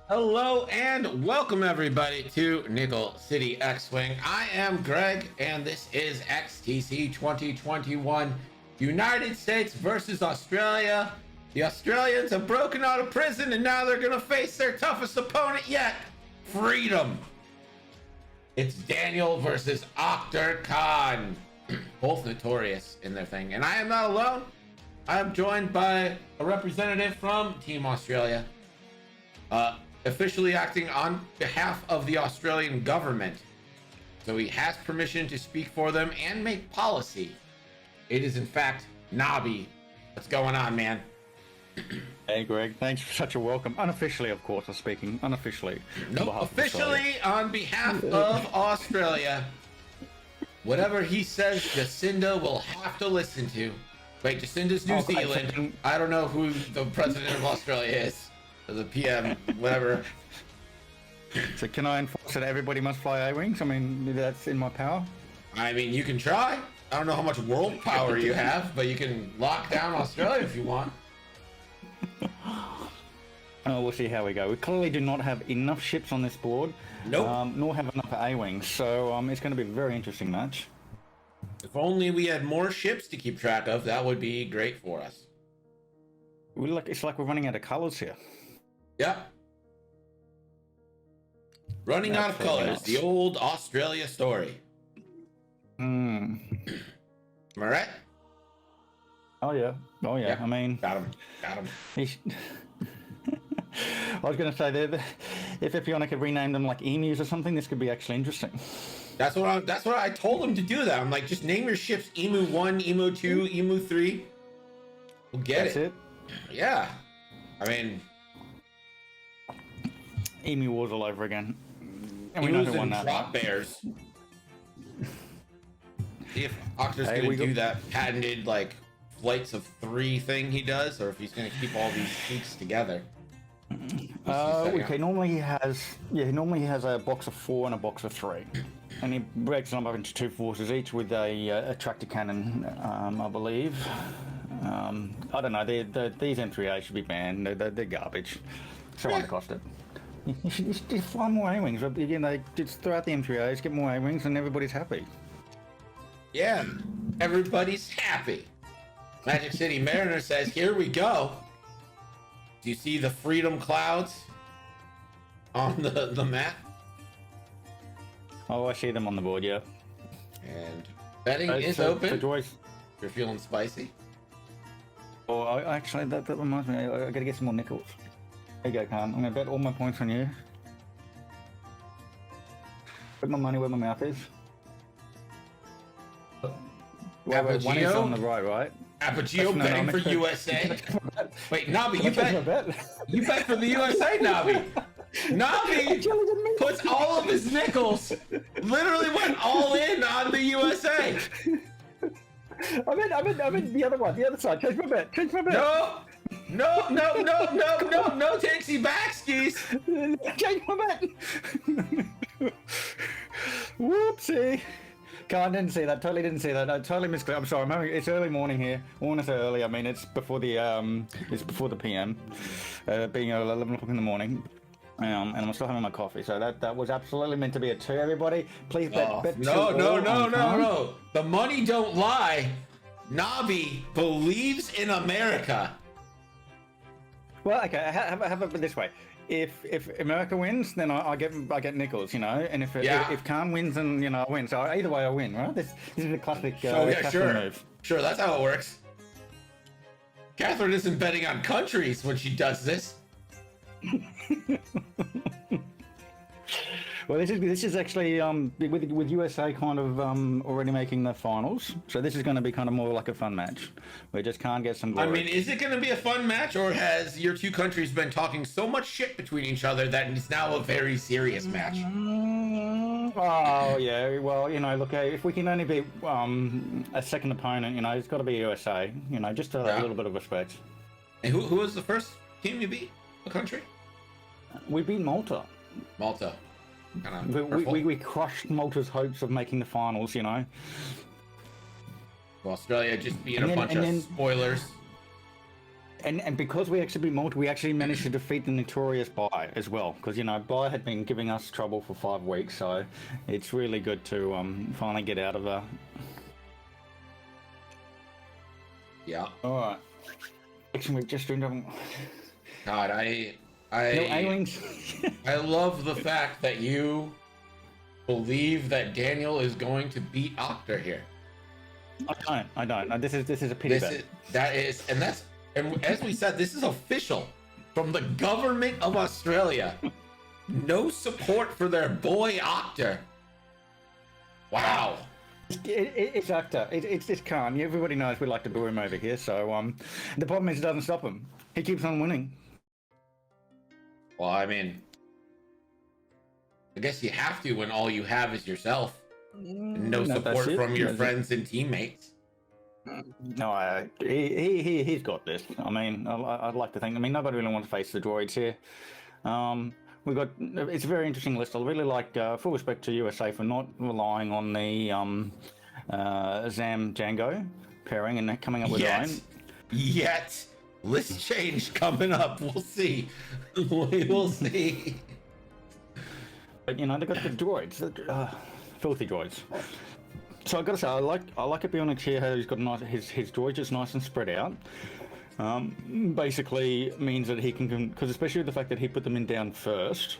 Hello and welcome everybody to Nickel City X-Wing. I am Greg and this is XTC 2021 United States versus Australia. The Australians have broken out of prison and now they're gonna face their toughest opponent yet, freedom. It's Daniel versus Akhter Khan, both notorious in their thing. And I am not alone. I am joined by a representative from Team Australia. Officially acting on behalf of the Australian government. So he has permission to speak for them and make policy. It is in fact Nobby. What's going on, man? Hey Greg, thanks for such a welcome. Unofficially, of course, I'm speaking. Unofficially. Nope, officially on behalf of Australia. Whatever he says, Jacinda will have to listen to. Wait, Jacinda's New Zealand. I don't know who the president of Australia is. The PM, whatever. So can I enforce that everybody must fly A-Wings? I mean, that's in my power. I mean, you can try. I don't know how much world power you have, but you can lock down Australia if you want. Oh, we'll see how we go. We clearly do not have enough ships on this board. Nope. Nor have enough A-Wings, so it's going to be a very interesting match. If only we had more ships to keep track of, that would be great for us. It's like we're running out of colors here. Yep. Running out of colors, the old Australia story. Am I right? Oh yeah. Yeah. I mean, got him. I was going to say that if Epiona could rename them like emus or something, this could be actually interesting. That's what I told him to do. That I'm like, just name your ships Emu 1, Emu 2, Emu 3. We'll get That's it. Yeah. I mean, Emu Wars all over again. And we know know who won that. Drop bears. See if Akhter's gonna do that patented like flights of 3 thing he does, or if he's gonna keep all these peaks together. Okay. Normally he has a box of 4 and a box of 3, and he breaks them up into 2 forces each with a tractor cannon, I believe. I don't know. These M3A should be banned. They're garbage. So cost it. You should just fly more A-Wings. Again, they just throw out the M3As, get more A-Wings, and everybody's happy. Yeah, everybody's happy. Magic City Mariner says, "Here we go." Do you see the freedom clouds on the map? Oh, I see them on the board. Yeah. And betting is open. Joyce, you're feeling spicy. Oh, actually, that reminds me. I gotta get some more nickels. There you go, Khan. I'm gonna bet all my points on you. Put my money where my mouth is. One is on the right? Apogeo betting for USA. Wait, Nobby, you bet for the USA, Nobby. Nobby puts all of his nickels, literally went all in on the USA. I meant the other one, the other side. Change my bet. No, takesy backskis. Change my bet. Whoopsie. God, I didn't see that. Totally didn't see that. I totally missed it. I'm sorry. It's early morning here. When I say early, I mean it's before the PM, being 11 o'clock in the morning. And I'm still having my coffee, so that was absolutely meant to be a 2. Everybody, please bet. No. The money don't lie. Nobby believes in America. Well, okay. Have it this way. If America wins, then I get nickels, and if Khan wins, then I win. So either way, I win, right? This is a classic. Move. Sure, that's how it works. Catherine isn't betting on countries when she does this. Well, this is actually with USA kind of already making the finals, so this is going to be kind of more like a fun match. We just can't get some glory. I mean, is it going to be a fun match, or has your 2 countries been talking so much shit between each other that it's now a very serious match? Oh yeah, well look, if we can only be a second opponent, it's got to be USA. Just a little bit of respect. And who was the first team you beat? What country? We beat Malta. Malta. We crushed Malta's hopes of making the finals, Well, Australia just being a bunch of spoilers. and because we actually beat Malta, we actually managed to defeat the notorious Bai as well. Because, you know, Bai had been giving us trouble for 5 weeks, so it's really good to finally get out of there. Yeah. All right. Next week, just doing. God, No A-wings. I love the fact that you believe that Daniel is going to beat Akhter here. I don't. This is a pity bet. And as we said, this is official from the government of Australia. No support for their boy Akhter. Wow. It's Akhter. It's Khan. Everybody knows we like to boo him over here. So the problem is it doesn't stop him. He keeps on winning. Well, I mean, I guess you have to when all you have is yourself. And no support from your friends and teammates. No, he's got this. I mean, I'd like to think. I mean, nobody really wants to face the droids here. We've got. It's a very interesting list. I really like. Full respect to USA for not relying on the Zam Django pairing and coming up with their own. Yet, list change coming up. We'll see. We will see. But you know, they got the droids, filthy droids. So I gotta say, I like it being on a chair. How he's got his droids just nice and spread out. Basically means that he can, because especially the fact that he put them in down first,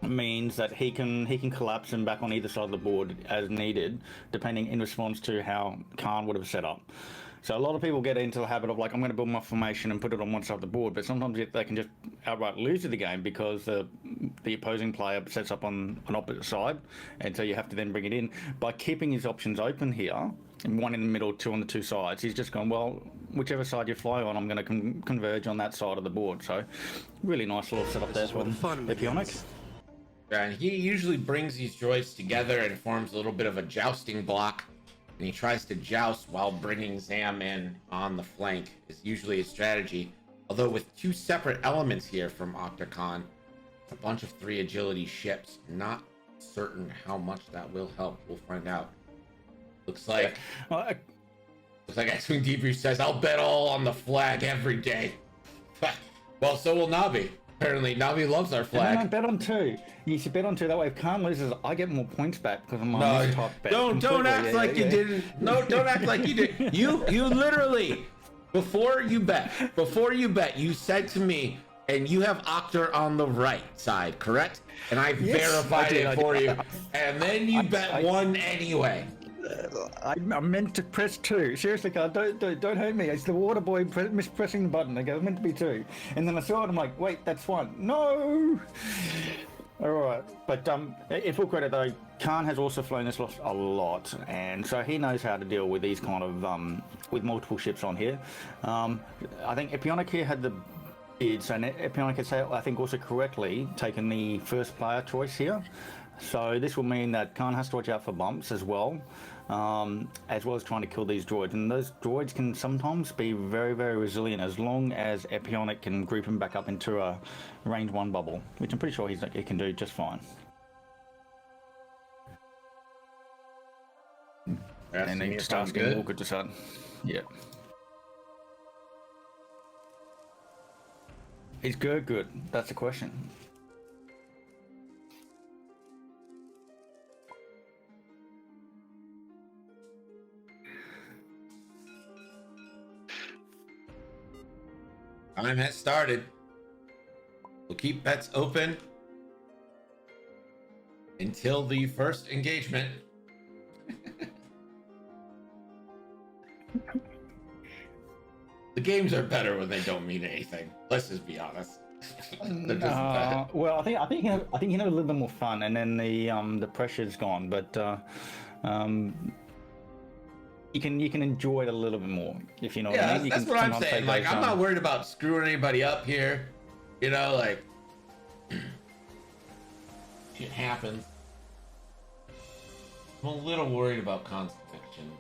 means that he can collapse them back on either side of the board as needed, depending in response to how Khan would have set up. So a lot of people get into the habit of like, I'm going to build my formation and put it on one side of the board, but sometimes they can just outright lose the game because the opposing player sets up on an opposite side, and so you have to then bring it in. By keeping his options open here, and one in the middle, 2 on the 2 sides, he's just gone, well, whichever side you fly on, I'm going to converge on that side of the board. So really nice little setup there for Epionic. Yeah, and he usually brings these droids together and forms a little bit of a jousting block. And he tries to joust while bringing Zam in on the flank is usually his strategy. Although with 2 separate elements here from Akhter Khan, a bunch of 3 agility ships, not certain how much that will help. We'll find out. Looks like X-Wing Debrief says, I'll bet all on the flag every day. Well, so will Navi. Apparently, Navi loves our flag. No, bet on 2. You should bet on 2. That way, if Khan loses, I get more points back because I'm on this top bet. Don't act like you didn't. No, don't act like you did. You literally, before you bet, you said to me, and you have Akhter on the right side, correct? And I verified it for you. And then you bet 1 anyway. I meant to press 2. Seriously, Carl, don't hurt me. It's the water boy mispressing the button. I meant to be 2. And then I saw it, I'm like, wait, that's 1. No! Alright, but in full credit though, Khan has also flown this a lot, and so he knows how to deal with these kind of, with multiple ships on here. I think Epionic here had the bids, and Epionic has, I think, also correctly taken the first player choice here. So this will mean that Khan has to watch out for bumps as well as trying to kill these droids. And those droids can sometimes be very, very resilient as long as Epionic can group him back up into a range 1 bubble, which I'm pretty sure he can do just fine. And then just asking Walker to start. Yeah. Is Gurg good? That's the question. Time has started. We'll keep bets open until the first engagement. The games are better when they don't mean anything. Let's just be honest. Well, I think you have a little bit more fun, and then the pressure's gone. But you can enjoy it a little bit more, if you know what I mean. That's what I'm saying. Like, I'm not worried about screwing anybody up here. You know, like, shit happens. I'm a little worried about Constitution.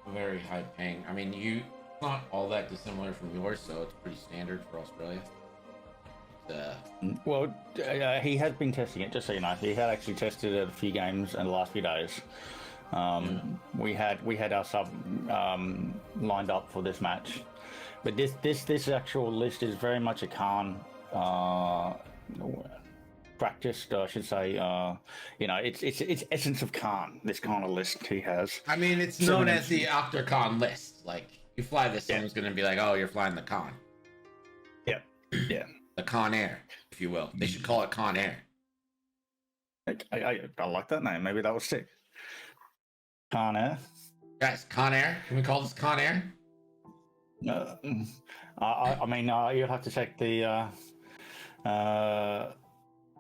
Very high paying. I mean, it's not all that dissimilar from yours, so it's pretty standard for Australia. Well, he has been testing it, just so you know. He had actually tested it a few games in the last few days. We had our sub lined up for this match, but this actual list is very much a Khan practiced, I should say. It's essence of Khan. This kind of list he has. I mean, it's known as the Akhter Khan list. Like, you fly this, someone's going to be like, "Oh, you're flying the Khan." Yeah, yeah. The Con Air, if you will. They should call it Con Air. I like that name. Maybe that will stick. Con Air. Guys, Con Air. Can we call this Con Air? I mean, you'll have to check the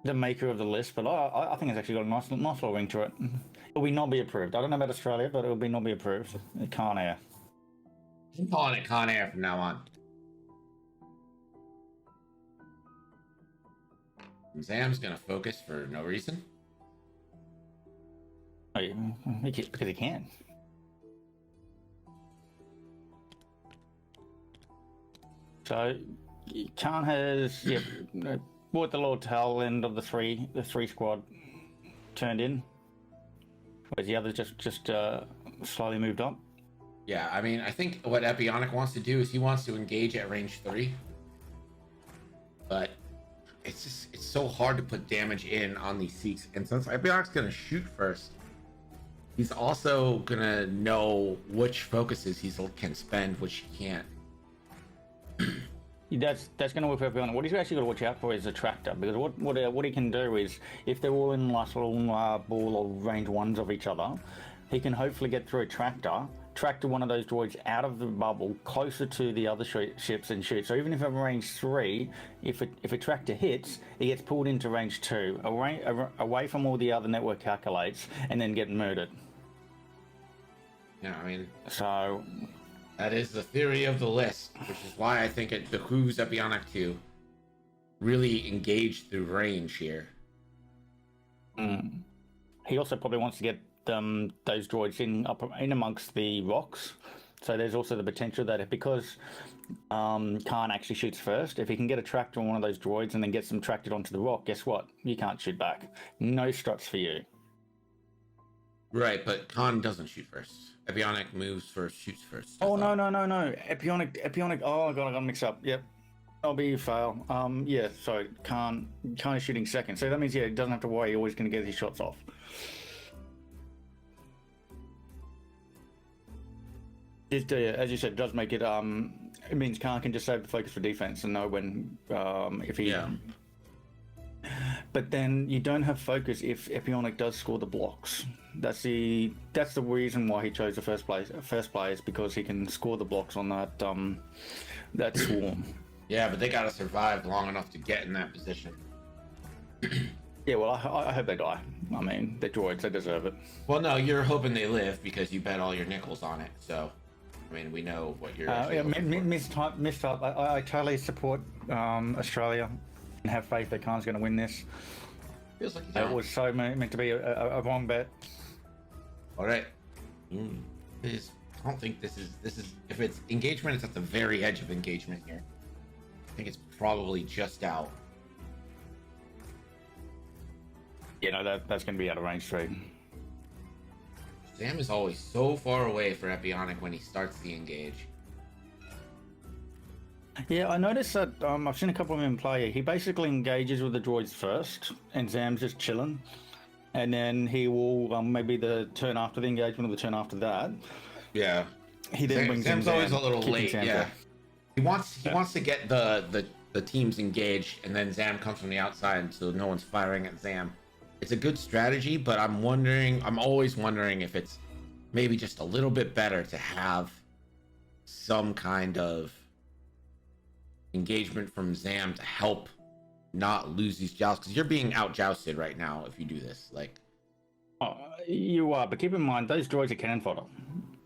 maker of the list, but I think it's actually got a nice little ring to it. It will not be approved. I don't know about Australia, but it will be not be approved. Con Air. I'm calling it Con Air from now on. Zam's gonna focus for no reason. Oh, because he can. So, Khan has brought the little tail end of the three squad turned in, whereas the others just slowly moved up. Yeah, I mean, I think what Epionic wants to do is he wants to engage at range 3, but it's so hard to put damage in on these seats. And since Epionic's gonna shoot first, he's also gonna know which focuses he can spend, which he can't. That's going to work for everyone. What he's actually got to watch out for is the tractor, because what he can do is, if they're all in nice little ball or range 1s of each other, he can hopefully get through a tractor one of those droids out of the bubble closer to the other ships and shoot. So even if at range 3, if a tractor hits, it gets pulled into range 2, away from all the other network calculates, and then get murdered. Yeah, I mean, so that is the theory of the list, which is why I think it behooves Epionic to really engage through range here. He also probably wants to get those droids in amongst the rocks. So there's also the potential that because Khan actually shoots first, if he can get a tractor on one of those droids and then gets them tracked onto the rock, guess what? You can't shoot back. No struts for you. Right, but Khan doesn't shoot first. Epionic moves first, shoots first. Oh, no. Epionic. Oh, God, I got mixed up. Yep. That'll be a fail. Yeah, so Khan is shooting second. So that means, he doesn't have to worry. He's always going to get his shots off. As you said, it does make it, it means Khan can just save the focus for defense and know when, if he... Yeah. But then you don't have focus if Epionic does score the blocks. That's the reason why he chose the first play is because he can score the blocks on that swarm. Yeah, but they gotta survive long enough to get in that position. Yeah, well, I hope they die. I mean, they're droids, they deserve it. Well, no, you're hoping they live because you bet all your nickels on it. So, I mean, we know what you're. Mistype. I totally support Australia and have faith that Khan's going to win this. Feels like it was so meant to be a wrong bet. All right. I don't think this is. If it's engagement, it's at the very edge of engagement here. I think it's probably just out. Yeah, no, that's going to be out of range 3. Zam is always so far away for Epionic when he starts the engage. Yeah, I noticed that I've seen a couple of him play. He basically engages with the droids first, and Zam's just chilling. And then he will, maybe the turn after the engagement or the turn after that. Yeah. He then brings Zam's in always a little late, yeah. He wants to get the teams engaged, and then Zam comes from the outside, so no one's firing at Zam. It's a good strategy, but I'm always wondering if it's maybe just a little bit better to have some kind of engagement from Zam to help not lose these jousts, because you're being out jousted right now if you do this. You are, but keep in mind those droids are cannon fodder.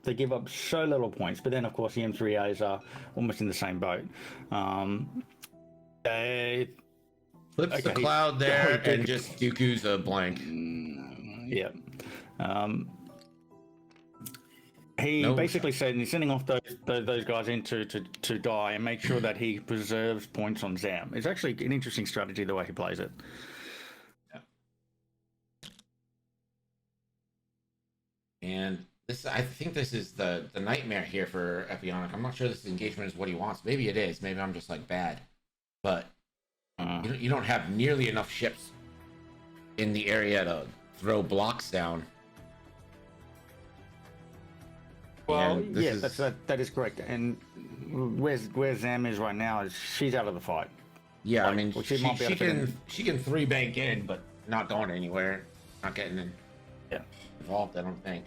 They give up so little points, but then of course the M3As are almost in the same boat. Flips the cloud there and just Dooku's a blank. Yeah. He basically said he's sending off those guys in to die and make sure that he preserves points on Zam. It's actually an interesting strategy the way he plays it. And this, I think this is the nightmare here for Epionic. I'm not sure this engagement is what he wants. Maybe it is. Maybe I'm just like bad. But you don't have nearly enough ships in the area to throw blocks down. Well, yeah, that is correct. And where Zam is right now is she's out of the fight. Yeah, like, I mean, she can 3-bank in, but not going anywhere, not getting involved. I don't think.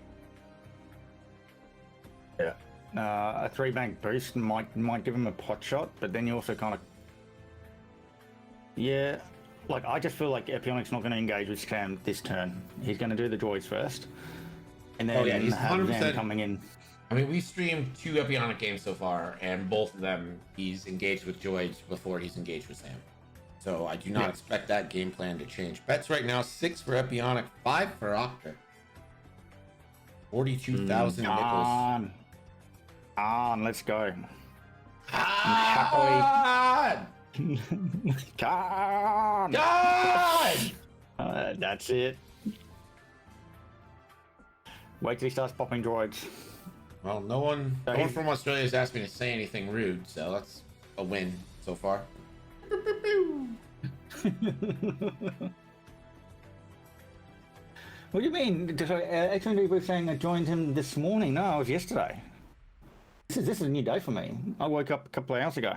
Yeah, a 3-bank boost might give him a pot shot, but then you also kind of like I just feel like Epionic's not going to engage with Scam this turn. He's going to do the droids first, and then he's have 100% Zam coming in. I mean, we streamed 2 Epionic games so far, and both of them he's engaged with droids before he's engaged with Sam. So I do not expect that game plan to change. Bets right now 6 for Epionic, 5 for Akhter. 42,000 nickels. Let's go. God! That's it. Wait till he starts popping droids. Well, no one from Australia has asked me to say anything rude, so that's a win so far. What do you mean? X-Men was saying I joined him this morning. No, it was yesterday. This is a new day for me. I woke up a couple of hours ago.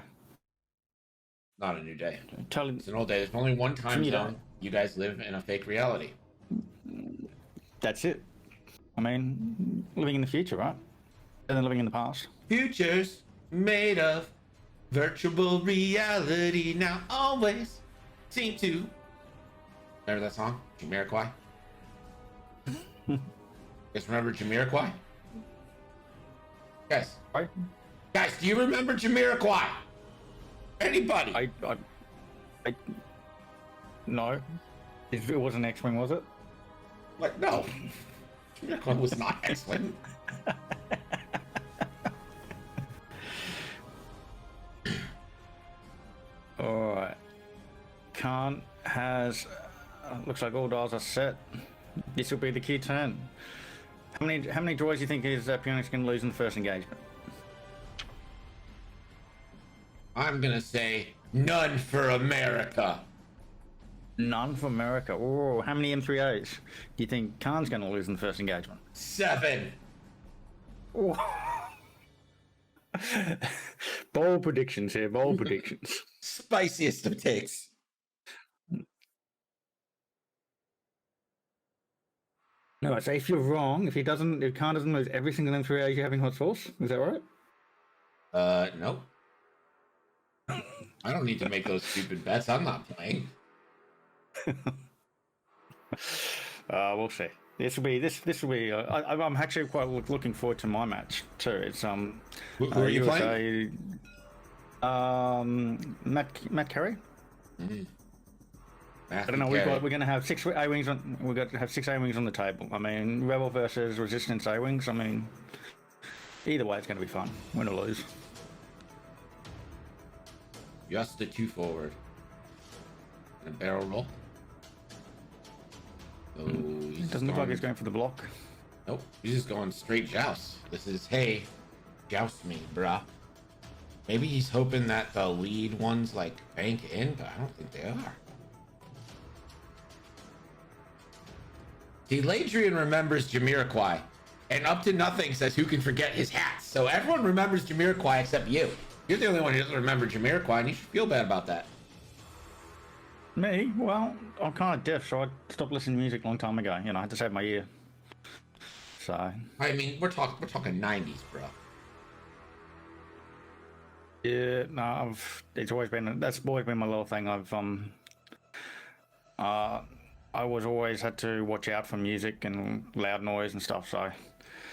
Not a new day. It's an old day. There's only one time zone. You guys live in a fake reality. That's it. I mean, living in the future, right? And then living in the past. Futures made of virtual reality now always seem to. Remember that song? Jamiroquai? Guys remember Jamiroquai? Guys. Right? Guys, do you remember Jamiroquai? Anybody? I no. It wasn't X-Wing, was it? What? No. Jamiroquai was not X-Wing. Alright. Khan has... looks like all dials are set. This will be the key turn. How many droids do you think is Phoenix going to lose in the first engagement? I'm going to say none for America. None for America. Oh, how many M3As do you think Khan's going to lose in the first engagement? 7. Oh. Bold predictions here, bold predictions. Spiciest of takes. No, so if you're wrong, if Khan doesn't lose every single M3A you're having hot sauce, is that right? Nope. I don't need to make those stupid bets. I'm not playing. We'll see. This will be. I'm actually quite looking forward to my match too. It's Who are you playing? Matt Carey. Mm. I don't know. We're going to have 6 A-wings on. We've got to have 6 A-wings on the table. I mean, Rebel versus Resistance A-wings. I mean, either way, it's going to be fun. Win or lose. Just the 2 forward. And a barrel roll. So it doesn't look like he's going for the block. Nope. He's just going straight joust. This is, hey, joust me, bruh. Maybe he's hoping that the lead ones like bank in, but I don't think they are. See, Ladrian remembers Jamiroquai, and Up to Nothing says who can forget his hats. So everyone remembers Jamiroquai except you. You're the only one who doesn't remember Jamiroquai, and you should feel bad about that. Me? Well, I'm kind of deaf, so I stopped listening to music a long time ago. You know, I had to save my ear. So. I mean, we're talking 90s, bro. Yeah, no, that's always been my little thing. I was always had to watch out for music and loud noise and stuff. So.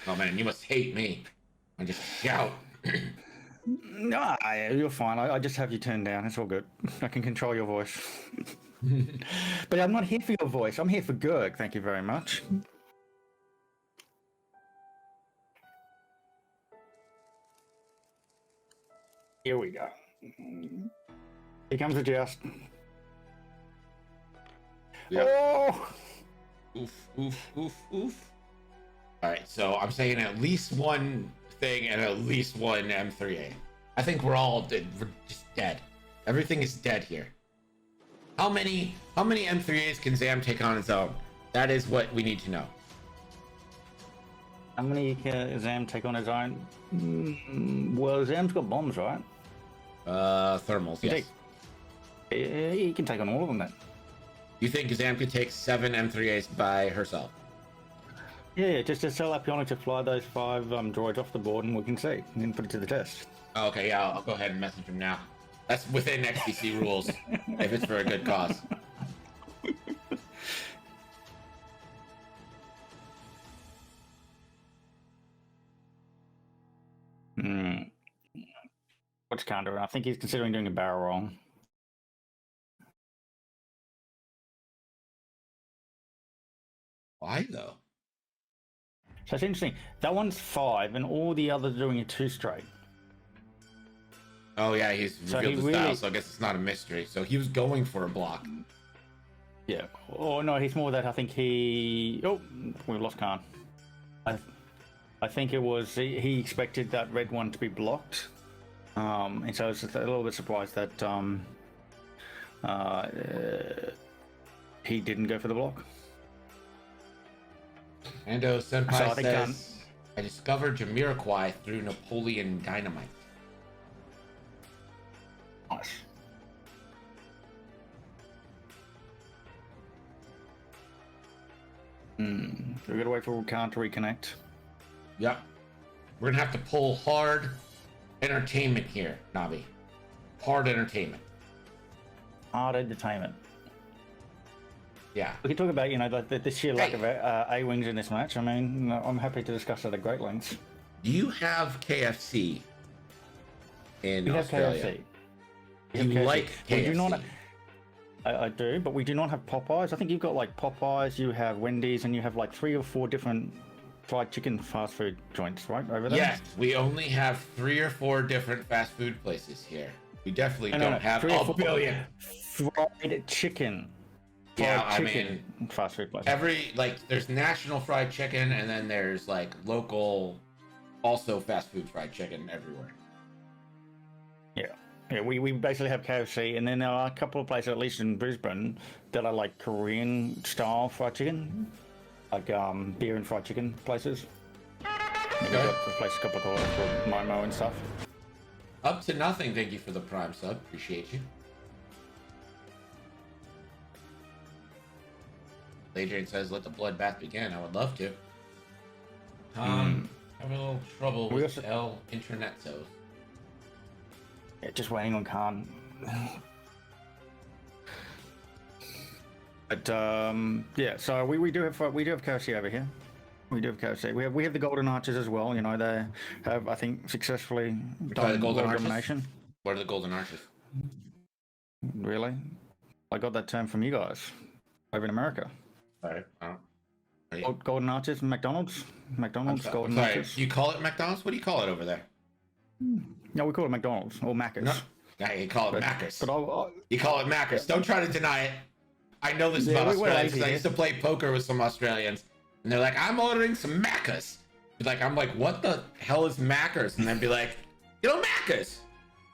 Oh man, you must hate me. I just shout. No, you're fine. I just have you turned down. It's all good. I can control your voice. But I'm not here for your voice. I'm here for Gurg. Thank you very much. Here we go. Here comes the joust. Yep. Oh! Oof, oof, oof, oof. All right, so I'm saying at least one thing and at least one M3A. I think we're just dead. Everything is dead here. How many M3As can Zam take on his own? That is what we need to know. How many can Zam take on his own? Well, Zam's got bombs, right? Thermals, yes. He can take on all of them then. You think Zam could take 7 M3As by herself? Yeah, just tell Apionic to fly those 5 droids off the board and we can see and put it to the test. Okay, yeah, I'll go ahead and message him now. That's within XTC rules, if it's for a good cause. What's counter? I think he's considering doing a barrel roll. Why though? So it's interesting. That one's 5, and all the others are doing a 2 straight. Oh yeah, he's revealed his style, so I guess it's not a mystery. So he was going for a block. Yeah. Oh no, he's more that. I think he. Oh, we've lost Khan. I think it was he expected that red one to be blocked, and so I was a little bit surprised that he didn't go for the block. Ando Senpai says, I discovered Jamiroquai through Napoleon Dynamite. Nice. We gotta wait for Khan to reconnect. Yep. We're gonna have to pull hard entertainment here, Navi. Hard entertainment. Hard entertainment. Yeah. We can talk about, the sheer lack of A-wings in this match. I mean, I'm happy to discuss that at great lengths. Do you have KFC in Australia? We have KFC. You like KFC? We do not. I do, but we do not have Popeyes. I think you've got like Popeyes, you have Wendy's, and you have like 3 or 4 different fried chicken fast food joints, right, over there? Yes, we only have 3 or 4 different fast food places here. We definitely don't have a billion. Fried chicken. Yeah, I mean, fast food place. There's national fried chicken, and then there's like local, also fast food fried chicken everywhere. Yeah, we basically have KFC, and then there are a couple of places, at least in Brisbane, that are like Korean style fried chicken, like beer and fried chicken places. We've got a place a couple called Momo and stuff. Up to nothing. Thank you for the Prime sub. Appreciate you. Adrian says, "Let the bloodbath begin." I would love to. Having a little trouble with El Internetos. Yeah, just waiting on Khan. But yeah, so we do have KFC over here. We do have KFC. We have the Golden Arches as well. They have, I think, successfully done the Golden Arches? domination. What are the Golden Arches? Really? I got that term from you guys over in America. Sorry, Golden Arches, McDonald's, Golden Arches. You call it McDonald's? What do you call it over there? No, we call it McDonald's or Macca's. No, you call it Macca's. But you call it Macca's. Don't try to deny it. I know this about Australians because I used to play poker with some Australians, and they're like, "I'm ordering some Macca's." I'm like, "What the hell is Macca's?" And they'd be like, Macca's,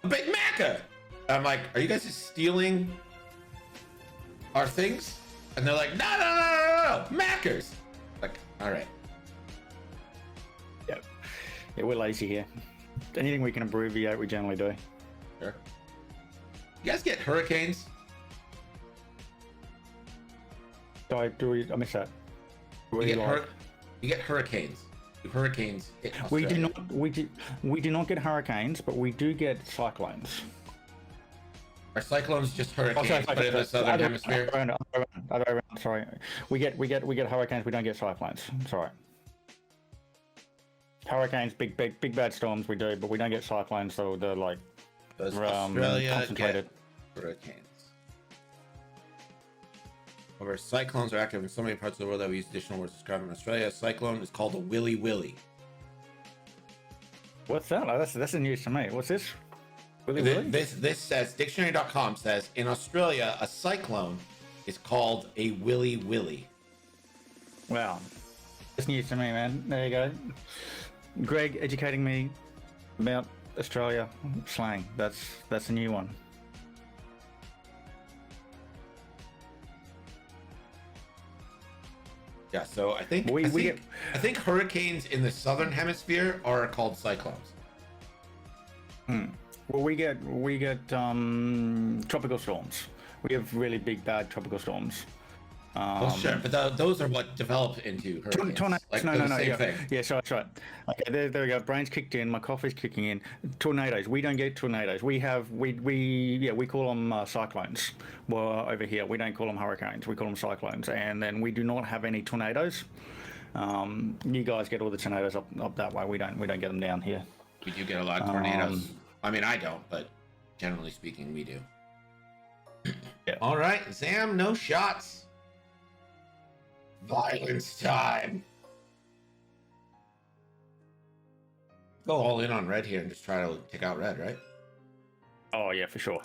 a Big Macca. I'm like, "Are you guys just stealing our things?" And they're like, no, Macca's. Like, all right. Yeah, we're lazy here. Anything we can abbreviate, we generally do. Sure. You guys get hurricanes? I missed that. You get hurricanes. Hurricanes hit Australia. We do not get hurricanes, but we do get cyclones. Are cyclones just hurricanes, but in the southern hemisphere? Sorry, we get hurricanes. We don't get cyclones. Sorry. Hurricanes, big bad storms we do, but we don't get cyclones. So they're like Australia get hurricanes. However, cyclones are active in so many parts of the world that we use additional words to describe them. In Australia, a cyclone is called a willy willy. What's that? That's news to me. What's this? Willy? This says, dictionary.com says, in Australia, a cyclone is called a willy willy. Wow. That's news to me, man. There you go. Greg educating me about Australia slang. That's a new one. Yeah, so I think I think hurricanes in the southern hemisphere are called cyclones. Well, we get tropical storms. We have really big, bad tropical storms. Well, sure, but those are what develop into hurricanes. Tornadoes. Like, No. same thing. Yeah, that's right. Okay, there we go. Brain's kicked in. My coffee's kicking in. Tornadoes. We don't get tornadoes. We call them cyclones. Well, over here we don't call them hurricanes. We call them cyclones. And then we do not have any tornadoes. You guys get all the tornadoes up that way. We don't get them down here. We do get a lot of tornadoes. I mean, I don't, but generally speaking, we do. Yeah. All right, Zam, no shots. Violence time. Go all in on red here and just try to take out red, right? Oh yeah, for sure.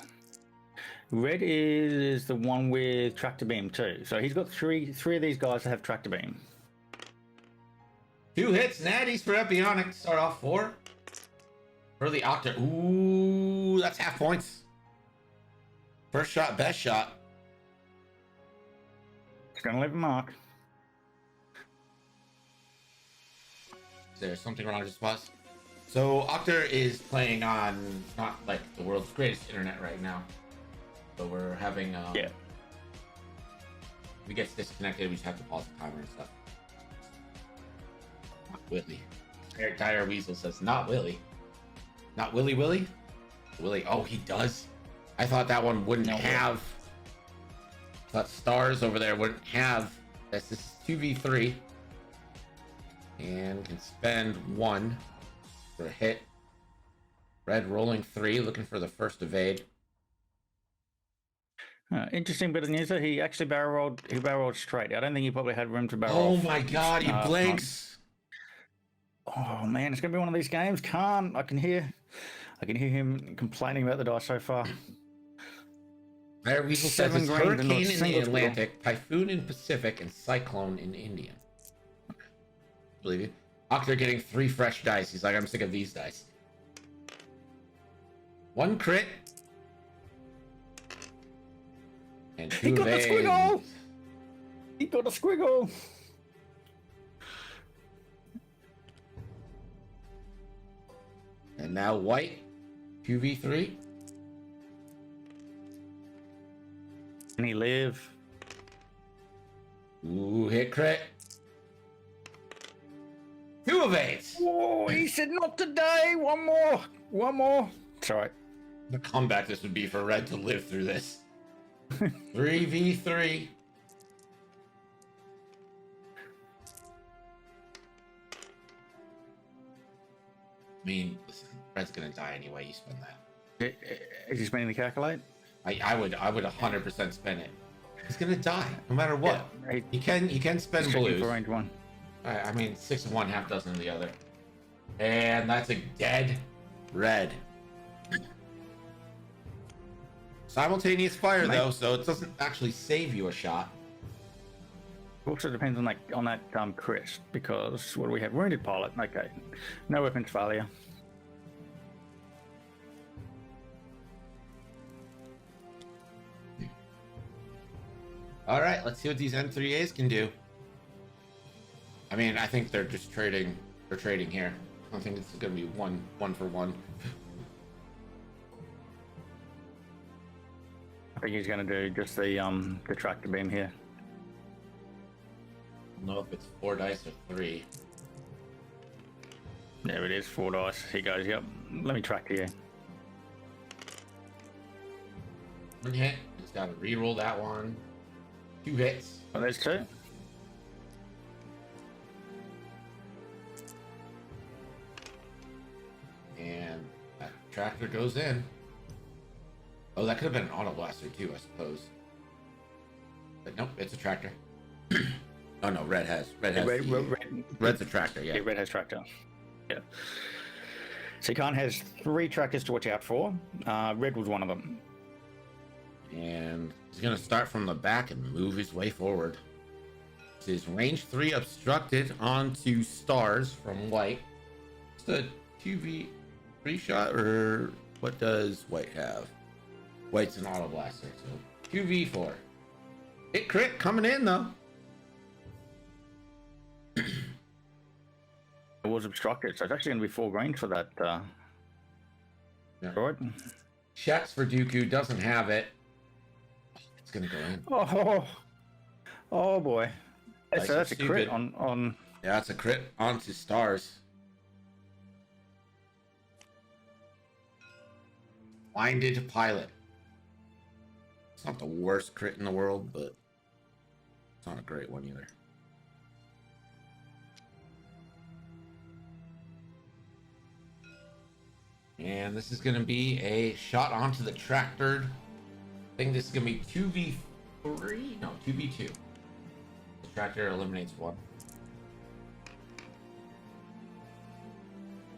Red is the one with tractor beam too. So he's got three of these guys that have tractor beam. 2 hits, natties for Epionic. Start off 4. For the Akhter. Ooh, that's half points. First shot, best shot. It's gonna leave a mark. Is there something wrong with this bus? So Akhter is playing on not like the world's greatest internet right now. So we're having yeah. If it gets disconnected, we just have to pause the timer and stuff. Not Willy. Eric Dyer Weasel says not Willy. Not Willy Willy? Willy, oh he does. I thought that one wouldn't have. I thought stars over there wouldn't have. This is 2v3. And can spend 1 for a hit. Red rolling 3, looking for the first evade. Interesting bit of news that he actually barrel rolled straight. I don't think he probably had room to barrel. Oh my god, he blinks. Oh man, it's gonna be one of these games. I can hear him complaining about the dice so far. There, Weasel says it's hurricane in the Atlantic, typhoon in Pacific, and cyclone in Indian. Believe you. Akhter getting 3 fresh dice. He's like, I'm sick of these dice. 1 crit. And 2 He got the squiggle! He got a squiggle! And now white. 2v3. Can he live? Ooh, hit crit. 2 evades. Oh, he said not today. One more. Sorry. The comeback this would be for red to live through this. 3v3. I mean, listen, red's gonna die anyway. You spend that. Is he spending the calculate? I would 100% spend it. He's gonna die no matter what. Yeah, you can spend blues. For range 1. I mean, 6 of one, half dozen of the other. And that's a dead red. Simultaneous fire, though, so it doesn't actually save you a shot. Also depends on that crit, because what do we have? Wounded pilot. Okay. No weapons failure. All right, let's see what these M3As can do. I mean, I think they're just trading. They're trading here. I don't think it's going to be one for one. I think he's going to do just the tractor beam here. I don't know if it's 4 dice or 3. There it is, 4 dice. He goes, yep. Let me track here. 1 hit. Just got to re-roll that one. 2 hits. Oh, there's 2. And that tractor goes in. Oh, that could have been an auto blaster too, I suppose. But nope, it's a tractor. Oh no, red has red's a tractor. Yeah, red has tractor. Yeah. So Khan has 3 tractors to watch out for. Red was one of them. And he's gonna start from the back and move his way forward. This is range 3 obstructed onto stars from white. It's a 2v3 shot, or what does white have? White's an auto blaster, so 2v4. Hit crit coming in though. It was obstructed, so it's actually going to be full range for that. Yeah. Right? Checks for Dooku, doesn't have it. It's going to go in. Oh boy. Nice, So that's a stupid. crit on. Yeah, that's a crit onto stars. Blinded pilot. It's not the worst crit in the world, but it's not a great one either. And this is going to be a shot onto the tractor. I think this is going to be 2v3? No, 2v2. The tractor eliminates one.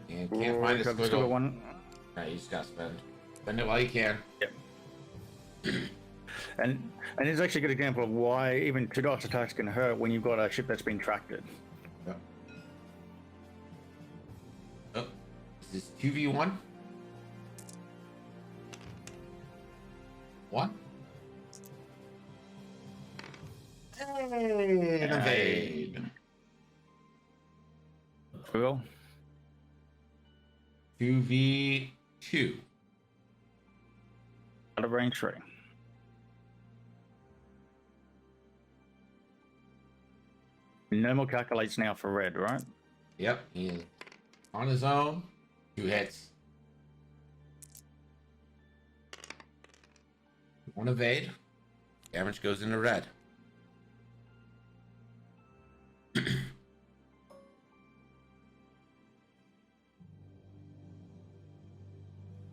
And can't find a squiggle. One. Yeah, you just got to spend. Spend it while you can. Yep. and it's actually a good example of why even 2 dice attacks can hurt when you've got a ship that's been tracted. Yep. Oh, this is 2v1. 1. And evade. Well, 2v2. Out of range 3. No more calculates now for red, right? Yep, he is on his own. 2 hits. 1 evade. Damage goes into red.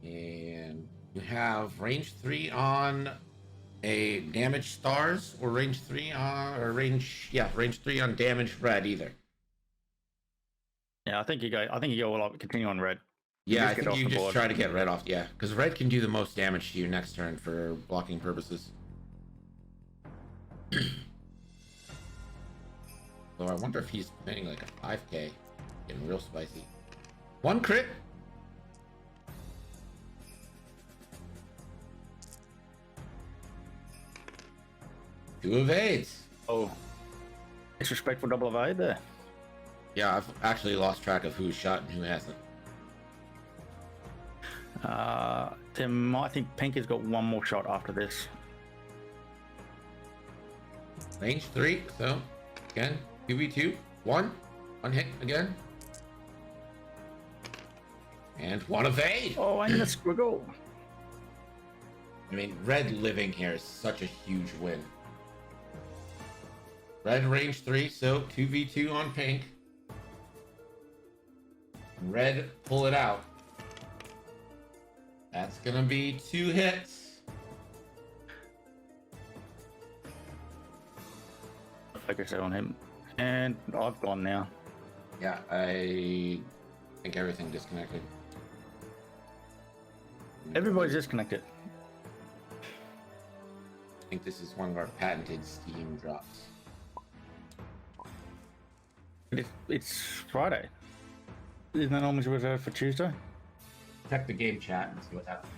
And you have range 3 on a damaged stars, or range 3 on, range 3 on damaged red either. Yeah, I think you go all up, continue on red. Yeah, I think you just try to get red off. Yeah, because red can do the most damage to you next turn for blocking purposes. Though I wonder if he's playing like a 5k, getting real spicy. 1 crit. Two evades. Oh, disrespectful double evade there. Yeah, I've actually lost track of who's shot and who hasn't. I think Pink has got one more shot after this. Range 3, so again, 2v2, 1 hit again. And 1 evade. Oh, and the squiggle. I mean, red living here is such a huge win. Red range 3, so 2v2 on pink. Red pull it out. That's gonna be 2 hits. Focus on him. And I've gone now. Yeah, I think everything disconnected. Everybody's disconnected. I think this is one of our patented Steam drops. It's Friday. Isn't that normally reserved for Tuesday? Check the game chat and see what happens.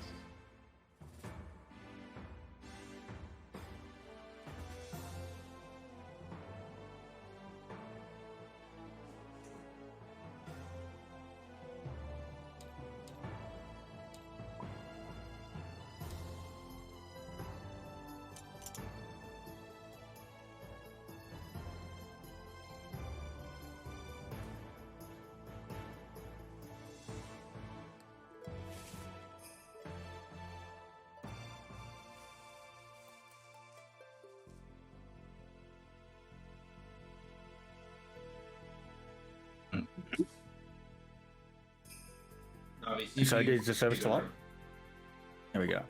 So is the service still up? There we go.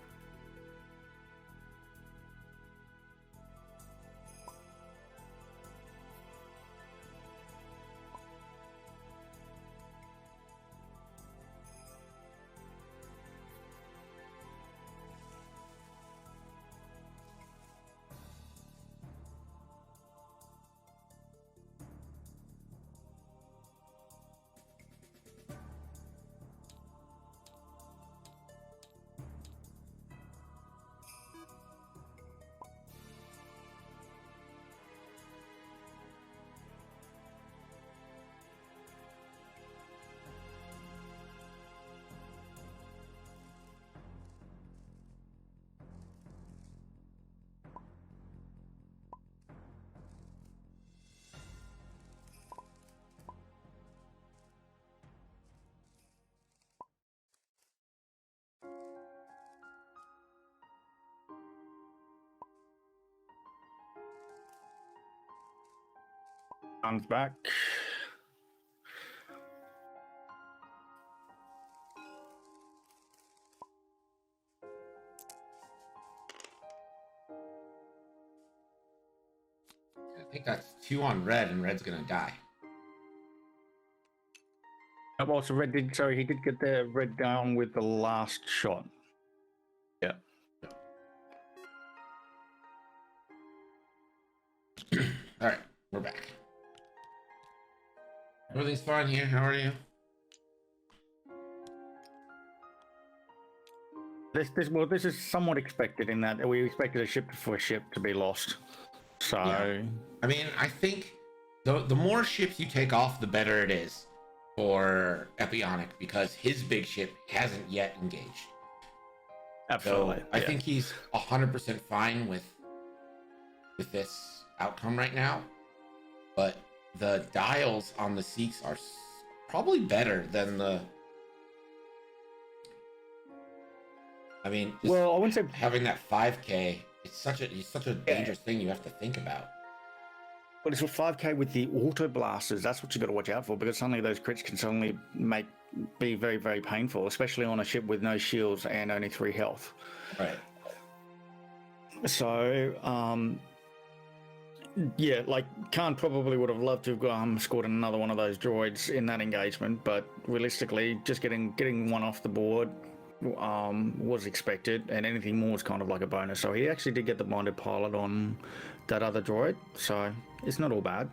Comes back. I think that's 2 on red, and red's gonna die. Well, so red did. Sorry, he did get the red down with the last shot. Yeah. All right, we're back. Everything's fine here. How are you? This is somewhat expected in that we expected a ship for a ship to be lost. So, yeah. I mean, I think the more ships you take off, the better it is for Epionic, because his big ship hasn't yet engaged. Absolutely. So I think he's 100% fine with this outcome right now. But the dials on the Sikhs are probably better than the... I mean, well, I wouldn't say having that 5K, it's such a dangerous thing you have to think about. But it's a 5K with the auto blasters. That's what you got to watch out for, because suddenly those crits can suddenly be very, very painful, especially on a ship with no shields and only 3 health. Right. So, yeah, like Khan probably would have loved to have scored another one of those droids in that engagement, but realistically, just getting one off the board was expected, and anything more is kind of like a bonus. So he actually did get the minded pilot on that other droid, so it's not all bad.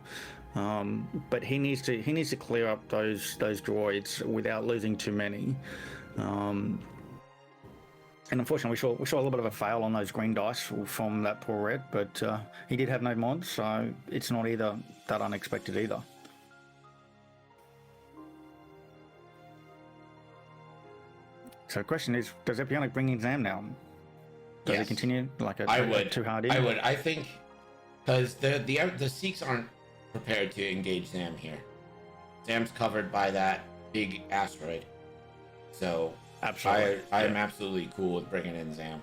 But he needs to clear up those droids without losing too many. And unfortunately, we saw a little bit of a fail on those green dice from that poor red, but he did have no mods, so it's not either that unexpected either. So the question is, does Epionic bring in Zam now? Does he continue like a too hard in? I would. I think because the Sikhs aren't prepared to engage Zam here. Zam's covered by that big asteroid, so absolutely, I am absolutely cool with bringing in Zam.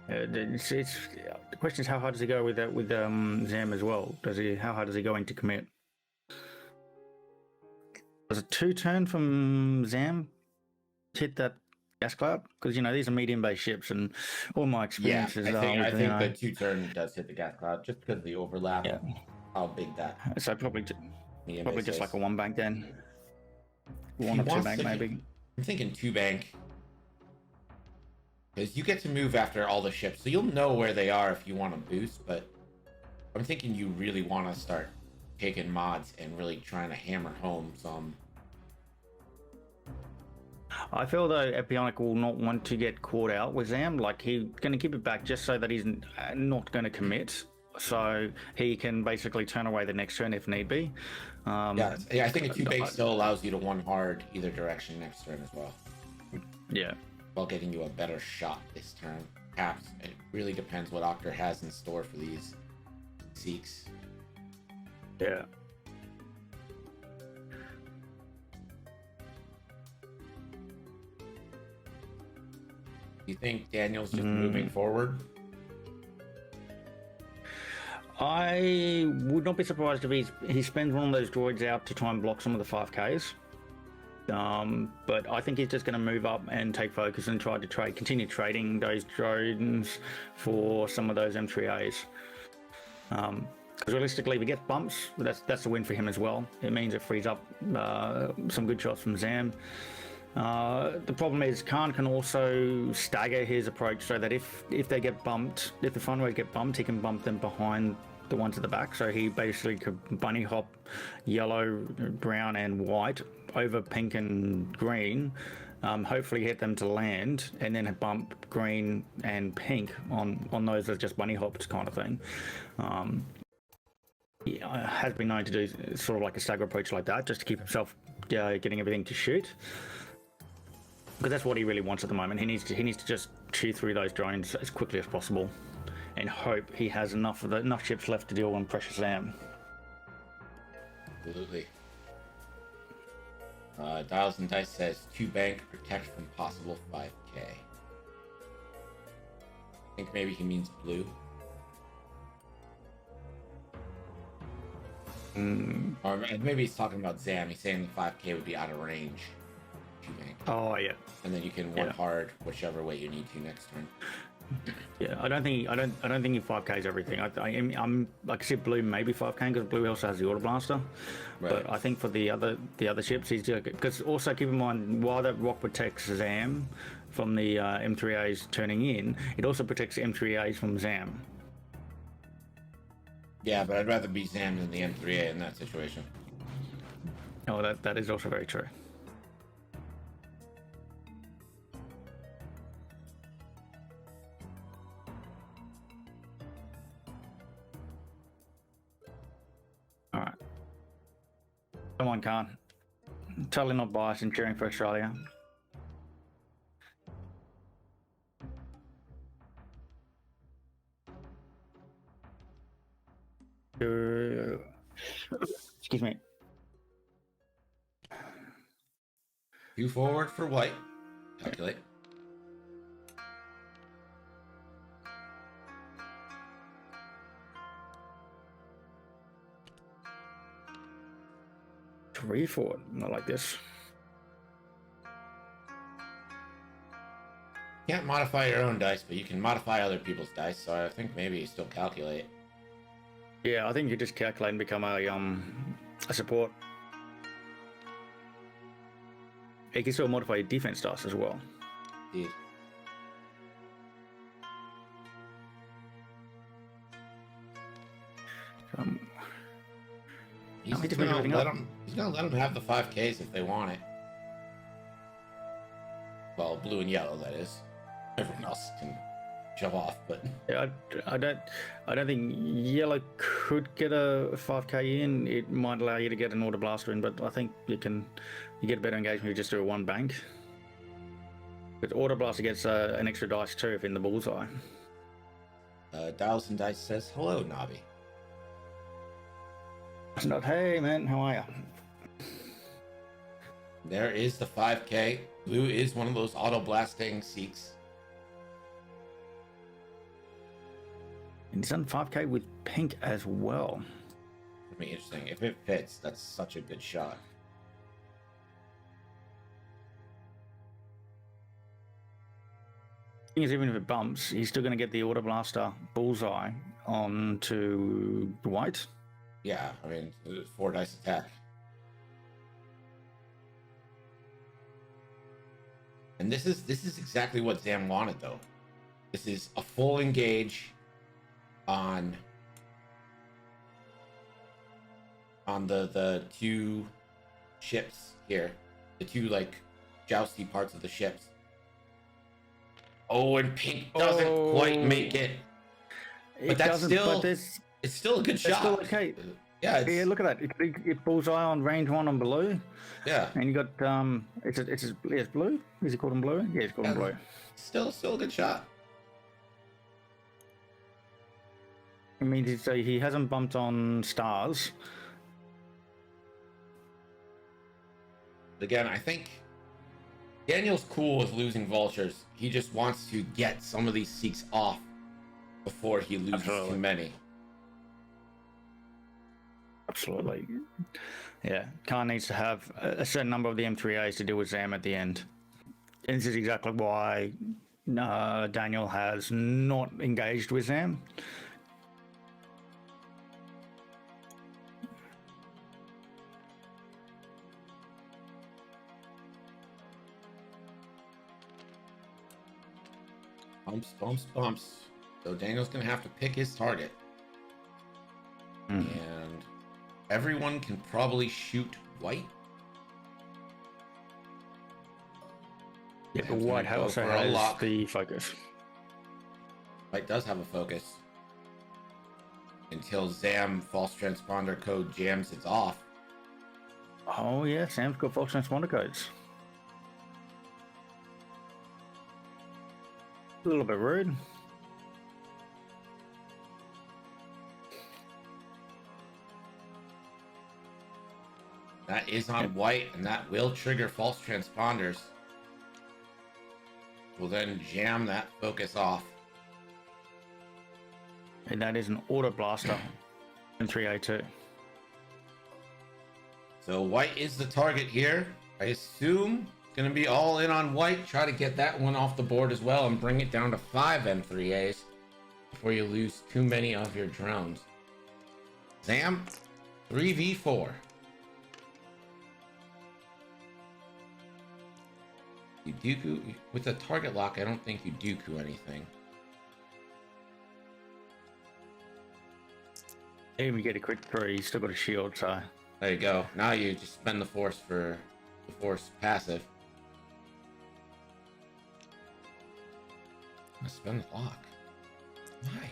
The question is, how hard does he go with that with Zam as well? How hard is he going to commit? Does a 2-turn from Zam hit that gas cloud? Because these are medium-based ships, and all my experiences. Yeah, I think the 2-turn does hit the gas cloud just because of the overlap. Yeah. How big that? So probably just like a 1-bank then. 1 or 2-bank maybe. I'm thinking 2-bank. Because you get to move after all the ships, so you'll know where they are if you want to boost, but I'm thinking you really want to start taking mods and really trying to hammer home some. I feel though Epionic will not want to get caught out with Zam, like he's going to keep it back just so that he's not going to commit, so he can basically turn away the next turn if need be. Yeah, I think a 2-bank still allows you to 1 hard either direction next turn as well. Yeah. While getting you a better shot this turn. Perhaps it really depends what Akhter has in store for these Sikhs. Yeah. You think Daniel's just moving forward? I would not be surprised if he spends one of those droids out to try and block some of the 5Ks. But I think he's just going to move up and take focus and try to continue trading those drones for some of those M3As. Because realistically, if he gets bumps, that's a win for him as well. It means it frees up some good shots from Zam. The problem is Khan can also stagger his approach so that if they get bumped, if the front rows get bumped, he can bump them behind the ones at the back. So he basically could bunny hop yellow, brown, and white over pink and green, hopefully hit them to land, and then bump green and pink on those that just bunny hopped kind of thing. Has been known to do sort of like a stagger approach like that, just to keep himself getting everything to shoot. Because that's what he really wants at the moment. He needs to just chew through those drones as quickly as possible, and hope he has enough ships left to deal with precious Zam. Absolutely. Dials and Dice says 2 bank protect from possible 5k. I think maybe he means blue. Or maybe he's talking about Zam. He's saying the 5k would be out of range. 2 bank. Oh yeah. And then you can one hard whichever way you need to next turn. Yeah, I don't think he 5Ks everything. I'm like I said, blue maybe 5K because blue also has the auto blaster. Right. But I think for the other ships, he's because also keep in mind while that rock protects Zam from the M3As turning in, it also protects M3As from Zam. Yeah, but I'd rather be Zam than the M3A in that situation. Oh, that is also very true. All right. Come on, Khan. Totally not biased in cheering for Australia. Excuse me. 2 forward for white. Calculate. Three forward, not like this. You can't modify your own dice, but you can modify other people's dice, so I think maybe you still calculate. Yeah, I think you just calculate and become a support. You can still modify your defense dice as well. Indeed. He's gonna let them have the 5Ks if they want it. Well, blue and yellow, that is. Everyone else can jump off, but yeah, I don't think yellow could get a 5K in. It might allow you to get an auto blaster in, but I think you get a better engagement if you just do a 1 bank. But auto blaster gets an extra dice too if in the bullseye. Dials and Dice says hello, Navi. It's not, hey man, how are you? There is the 5K. Blue is one of those auto blasting Seeks. And he's on 5K with pink as well. It'll be interesting. If it fits, that's such a good shot. Thing is, even if it bumps, he's still going to get the auto blaster bullseye onto white. Yeah, I mean, 4 dice attack. And this is exactly what Zam wanted, though. This is a full engage on the 2 ships here, the 2 like jousty parts of the ships. Oh, and pink doesn't quite make it. But that's still, it's still a good shot. Still okay. Yeah, look at that. It bullseye on range 1 on blue. Yeah. And you got it's blue. Is he called him blue? Yeah, he's called him blue. Still a good shot. I mean, he hasn't bumped on stars. Again, I think Daniel's cool with losing vultures. He just wants to get some of these Seeks off before he loses too many. Absolutely. Yeah, Khan needs to have a certain number of the M3As to deal with Zam at the end. And this is exactly why Daniel has not engaged with Zam. Bumps. So Daniel's gonna have to pick his target. And everyone can probably shoot white. Yeah, but white also has the focus. White does have a focus. Until Zam false transponder code jams it's off. Oh yeah, Sam's got false transponder codes. A little bit rude. That is on white, and that will trigger false transponders. We'll then jam that focus off. And that is an auto blaster in 3A2. So white is the target here. I assume it's going to be all in on white. Try to get that one off the board as well and bring it down to 5 M3As before you lose too many of your drones. Zam, 3v4. You Dooku with the target lock. I don't think you Dooku anything. Even we get a quick 3, you still got a shield, so there you go. Now you just spend the force for the force passive. I'm gonna spend the lock. Why?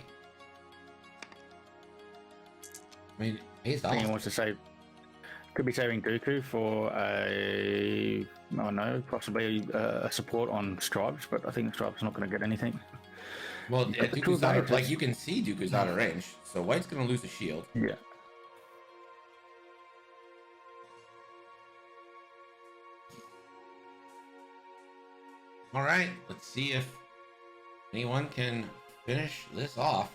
I mean, pays off. he wants to save. Could be saving Dooku for a, I don't know, possibly a support on Stripes, but I think Stripes not going to get anything. Well, Dooku's out of, like, you can see Dooku's out of range, so White's going to lose the shield. Yeah. All right, let's see if anyone can finish this off.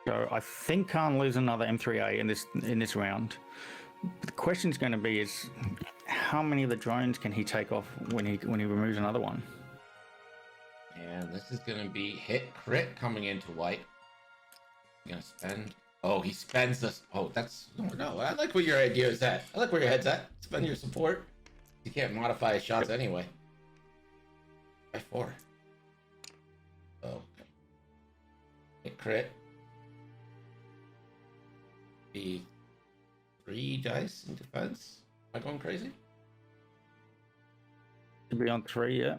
So I think Khan lose another M3A in this round. The question's going to be is how many of the drones can he take off when he removes another one? And this is going to be hit crit coming into white. He's going to spend. Oh, he spends this. Oh, that's no. I like where your idea is at. I like where your head's at. Spend your support. You can't modify his shots anyway. By 4. Oh, okay. Hit crit. Be 3 dice in defense. Am I going crazy? To be on 3, yeah.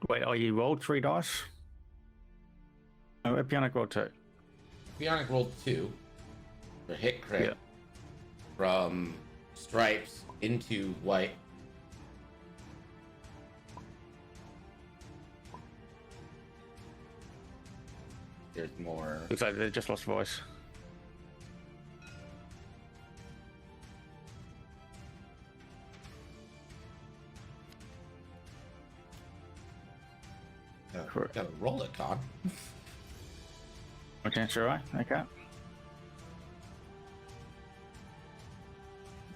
Wait, oh, you rolled 3 dice? No, Epionic rolled 2. Bionic rolled 2 for hit crit, yeah, from Stripes into white. There's more. Looks like they just lost voice. Gotta roll it, Con. No chance, right? Okay.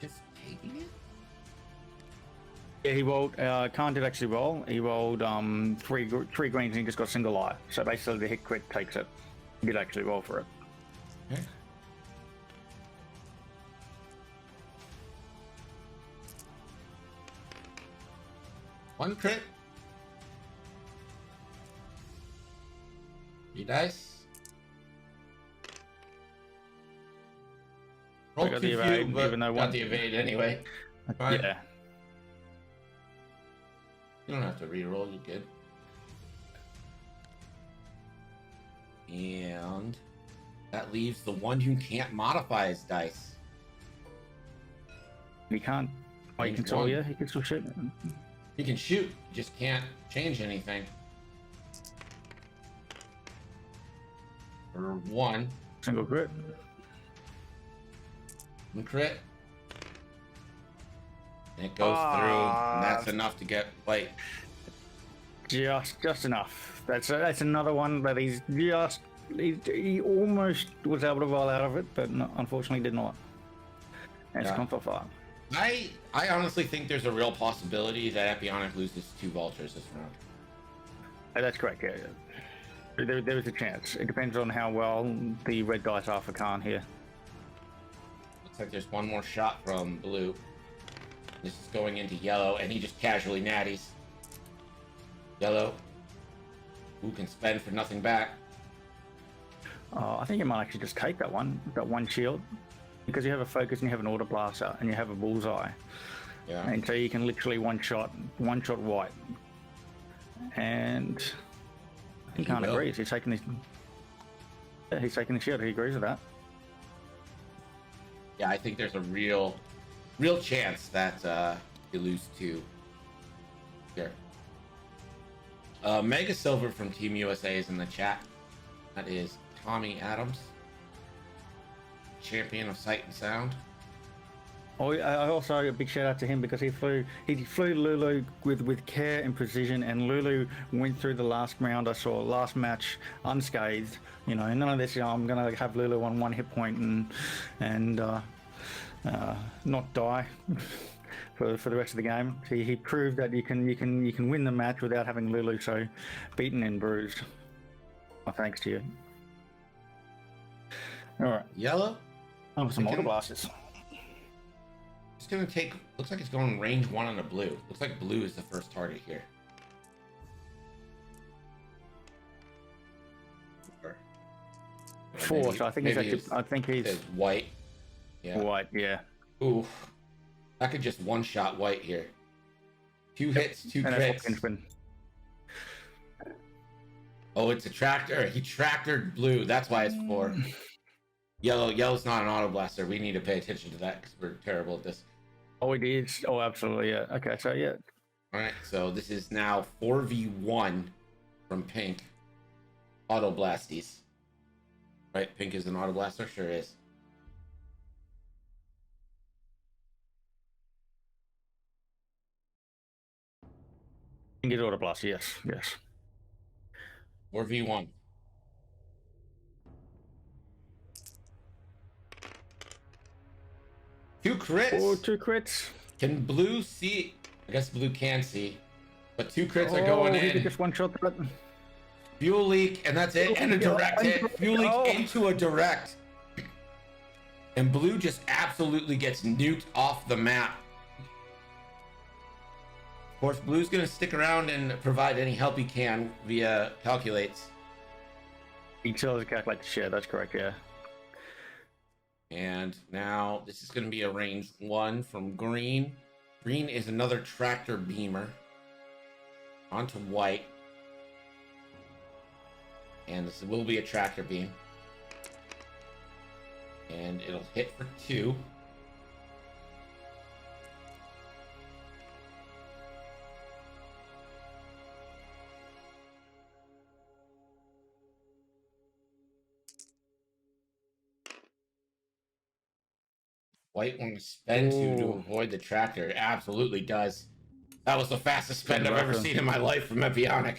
Just taking it? Yeah, he rolled. Khan did actually roll. He rolled 3 greens and he just got single eye. So basically, the hit crit takes it. He did actually roll for it. Okay. One crit. 3 dice. Roll got 2 the evade, few, but even though got one- the evade anyway. Fine. Yeah. You don't have to re-roll, you're good. And that leaves the one who can't modify his dice. He can't. Oh, you can still, yeah, he can still shoot. He can shoot, just can't change anything. For 1. Single crit. 1 crit. And it goes through, and that's enough to get white. Just enough. That's another one that he almost was able to roll out of it, but unfortunately did not. And it's come for 5. I honestly think there's a real possibility that Epionic loses 2 vultures this round. That's correct. Yeah. There is a chance. It depends on how well the red dice are for Khan here. Looks like there's one more shot from blue. This is going into yellow, and he just casually natties. Yellow. Who can spend for nothing back? I think you might actually just take that one shield, because you have a focus and you have an auto blaster and you have a bullseye. Yeah. And so you can literally one shot white. And he can't agree. He's taking this. He's taking the shield. He agrees with that. Yeah, I think there's a real real chance that you lose to here. Mega Silver from Team USA is in the chat. That is Tommy Adams, champion of Sight and Sound. Oh, I also a big shout out to him because he flew Lulu with care and precision, and Lulu went through the last round. I saw last match unscathed. You know, none of this. You know, I'm gonna have Lulu on 1 hit point and not die for the rest of the game. He proved that you can win the match without having Lulu so beaten and bruised. Well, thanks to you. All right, Yellow. Oh, some auto blasters. It's gonna take. Looks like it's going range 1 on the blue. Looks like blue is the first target here. Four. So I think he's actually. I think he's white. Yeah. White. Yeah. Ooh, I could just one-shot white here. 2 hits, 2 crits. Oh, it's a tractor. He tractored blue. That's why it's 4. Yellow's not an auto blaster. We need to pay attention to that because we're terrible at this. Oh, it is. Oh, absolutely. Yeah. Okay. So yeah. All right. So this is now 4v1 from Pink. Auto blasties. Right. Pink is an auto blaster. Sure is. Pink is auto blaster. Yes. Yes. 4v1. Two crits. Oh, 2 crits. Can blue see? I guess blue can see, but 2 crits are going in. Just one shot. Fuel leak, and that's it. And a direct hit. Fuel leak into a direct, and blue just absolutely gets nuked off the map. Of course, blue's gonna stick around and provide any help he can via calculates. He tells the calculate to share. That's correct. Yeah. And now this is going to be a range 1 from green. Green is another tractor beamer. Onto white. And this will be a tractor beam. And it'll hit for 2. White want to spend 2 to avoid the tractor. It absolutely does. That was the fastest spend I've ever seen in my life from Epionic.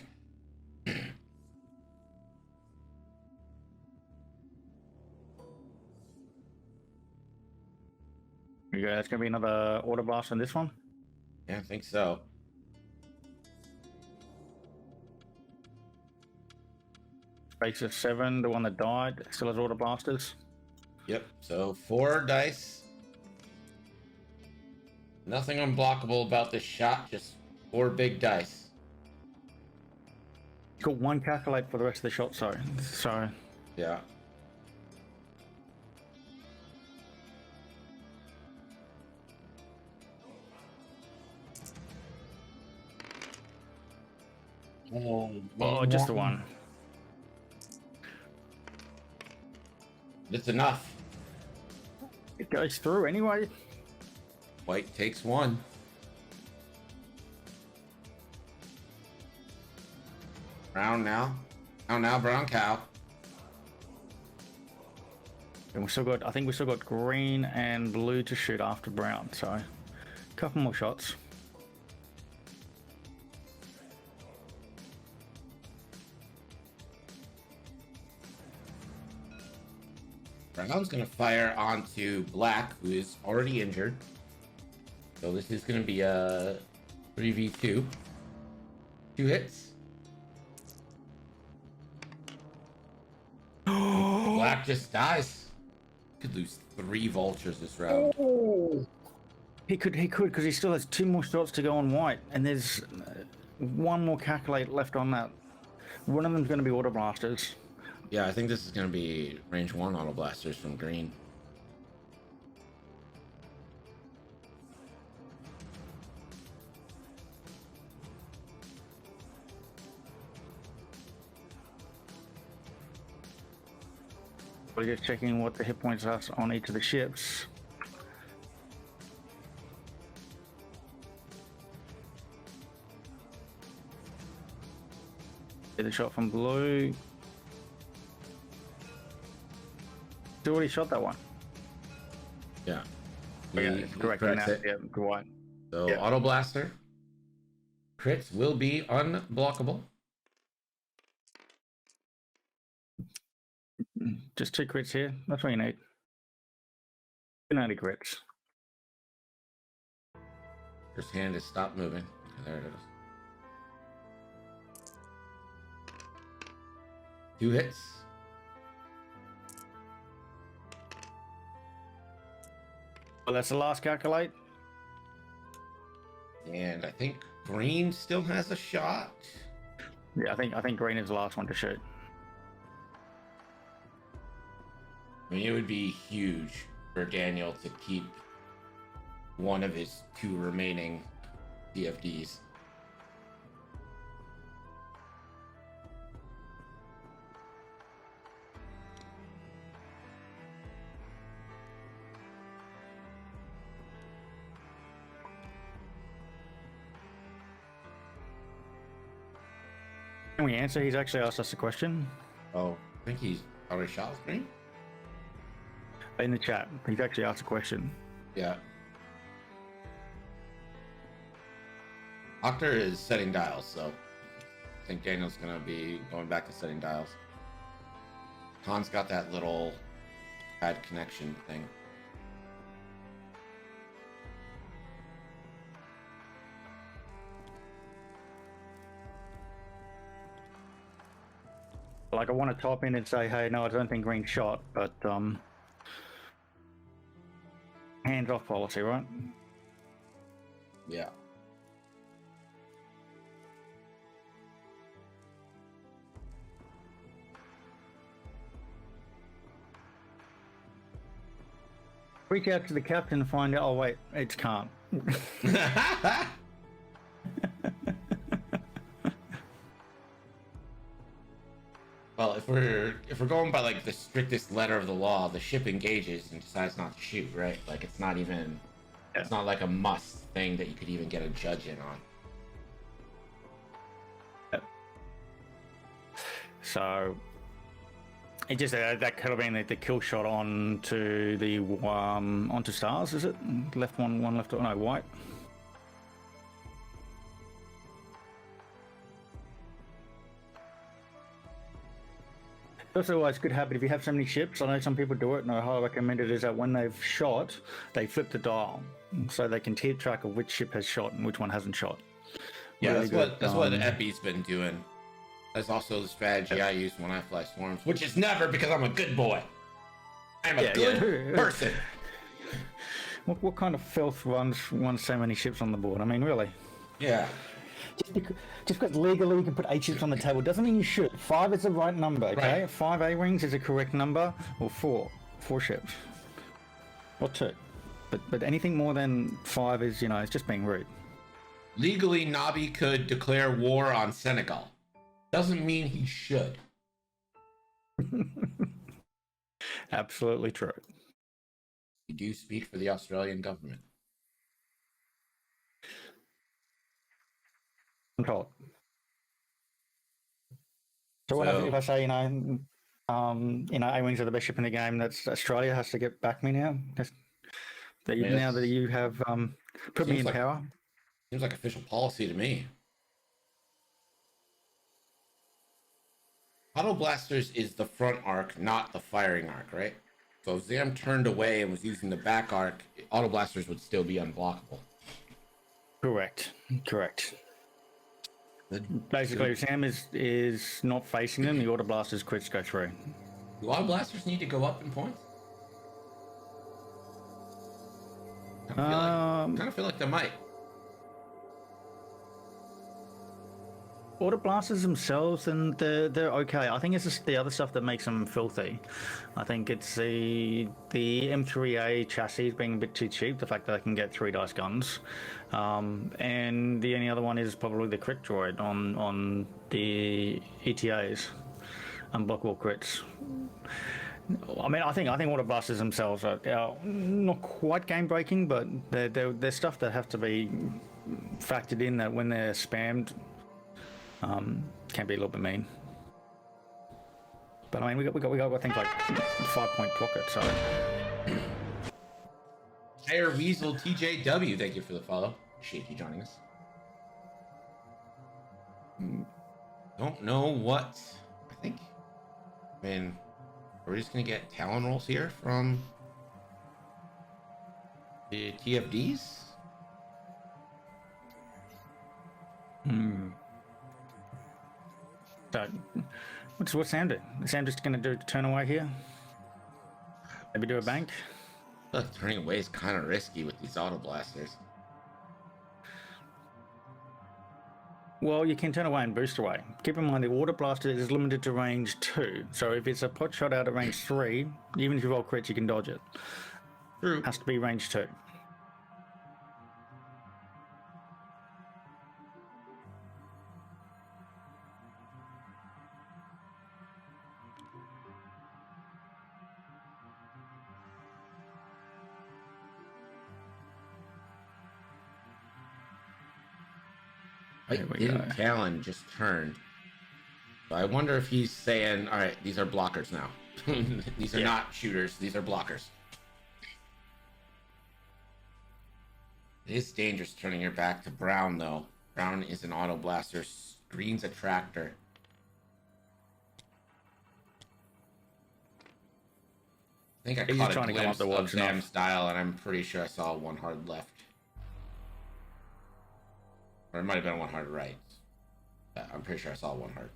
Yeah, it's gonna be another auto blast on this one. Yeah, I think so. Space of 7, the one that died, still has auto blasters. Yep. So 4 dice. Nothing unblockable about this shot, just 4 big dice. He's got 1 calculate for the rest of the shot, sorry. Yeah. Oh, just the 1. It's enough. It goes through anyway. White takes 1. Brown now. Now, brown cow. And we still got, I think we still got green and blue to shoot after brown, so a couple more shots. Brown's gonna fire onto black, who is already injured. So this is gonna be a 3v2. 2 hits. Black just dies. Could lose 3 vultures this round. He could, because he still has 2 more shots to go on white, and there's 1 more calculate left on that. One of them's going to be auto blasters. Yeah, I think this is going to be range 1 auto blasters from green. We're just checking what the hit points are on each of the ships. Get a shot from blue. He's already shot that one. Yeah. It's correct. Corrects it. Yeah, right. So Yeah. Auto Blaster. Crits will be unblockable. Just 2 crits here. That's what you need. 90 crits. His hand has stopped moving. There it is. 2 hits. Well, that's the last calculate. And I think green still has a shot. Yeah, I think green is the last one to shoot. I mean, it would be huge for Daniel to keep one of his 2 remaining DFDs. Can we answer? He's actually asked us a question Oh, I think he's already shot with green. in the chat. He's actually asked a question. Yeah. Akhter is setting dials, so I think Daniel's gonna be going back to setting dials. Khan's got that little bad connection thing. Like, I want to top in and say, hey, no, I don't think green shot, but hands off policy, right? Yeah. Reach out to the captain and find out. Oh wait, it's can't. Well, if we're going by like the strictest letter of the law, the ship engages and decides not to shoot, right? Like it's not even, it's not like a must thing that you could even get a judge in on. So it just that could have been the kill shot onto the onto stars, is it? Left one left. No, white. That's always a good habit if you have so many ships. I know some people do it, and I highly recommend it. Is that when they've shot, they flip the dial so they can keep track of which ship has shot and which one hasn't shot. Yeah, really that's what Epi's been doing. That's also the strategy I use when I fly swarms, which is never because I'm a good boy. I'm a good person. What kind of filth runs so many ships on the board? I mean, really? Yeah. Just because legally you can put 8 ships on the table doesn't mean you should. 5 is the right number, okay? Right. 5 A-wings is a correct number, or 4 ships, or 2. But anything more than 5 is, it's just being rude. Legally, Nabi could declare war on Senegal. Doesn't mean he should. Absolutely true. You do speak for the Australian government. I'm told. So what happens if I say, A-wings are the best ship in the game? That's Australia has to get back me now. Now that you have put me in power. Seems like official policy to me. Auto Blasters is the front arc, not the firing arc, right? So if Zam turned away and was using the back arc, Auto Blasters would still be unblockable. Correct. Basically, if Sam is not facing them, the Auto Blasters crits go through. Do Auto Blasters need to go up in points? I kind of feel like they might. Auto Blasters themselves, and they're okay. I think it's just the other stuff that makes them filthy. I think it's the M3A chassis being a bit too cheap, the fact that they can get 3 dice guns. And the only other one is probably the crit droid on the ETAs, unblockable crits. I mean, I think Auto Blasters themselves are not quite game breaking, but they're stuff that have to be factored in that when they're spammed. can be a little bit mean. But I mean, we got things like 5-point pocket, so. Air Weasel TJW, thank you for the follow. Appreciate you joining us. Don't know what. I think. I mean, are we just gonna get Talon rolls here from the TFDs? So, what's Sam doing? Is Sam just gonna do turn away here? Maybe do a bank? I feel like turning away is kind of risky with these auto blasters. Well, you can turn away and boost away. Keep in mind the auto blaster is limited to range 2. So if it's a pot shot out of range 3, even if you roll crits, you can dodge it. True. Has to be range 2. Talon just turned. So I wonder if he's saying, all right, these are blockers now. These are not shooters. These are blockers. It is dangerous turning your back to Brown, though. Brown is an auto blaster. Green's a tractor. I think I caught a glimpse of Sam's style, and I'm pretty sure I saw one hard left. Or it might have been one hard right. I'm pretty sure I saw one hard.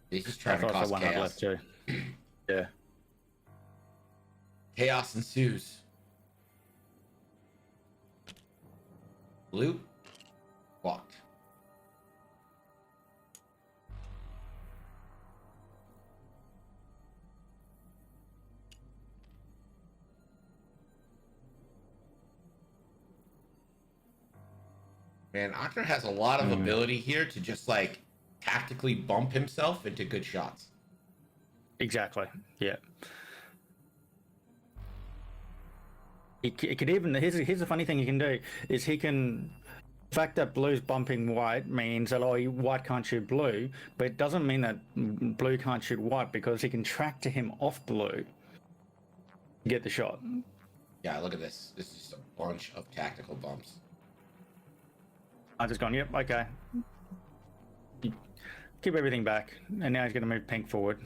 He's just trying to cause chaos. Too. Yeah. Chaos ensues. Blue. Blocked. Man, Akhter has a lot of ability here to just like tactically bump himself into good shots. Exactly. Yeah. It could even here's the funny thing he can do is he can. The fact that blue's bumping white means that white can't shoot blue, but it doesn't mean that blue can't shoot white because he can track to him off blue. Get the shot. Yeah, look at this. This is just a bunch of tactical bumps. I just gone, yep, okay. Keep everything back, and now he's going to move pink forward.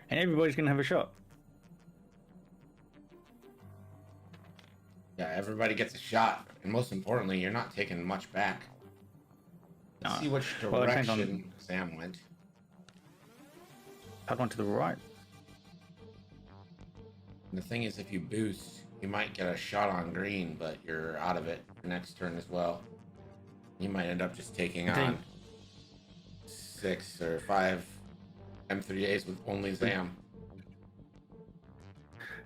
And everybody's going to have a shot. Yeah, everybody gets a shot. And most importantly, you're not taking much back. Let's see which direction Sam went. Had one to the right. And the thing is, if you boost, you might get a shot on green, but you're out of it the next turn as well. You might end up just taking on 6 or 5 M3As with only Zam.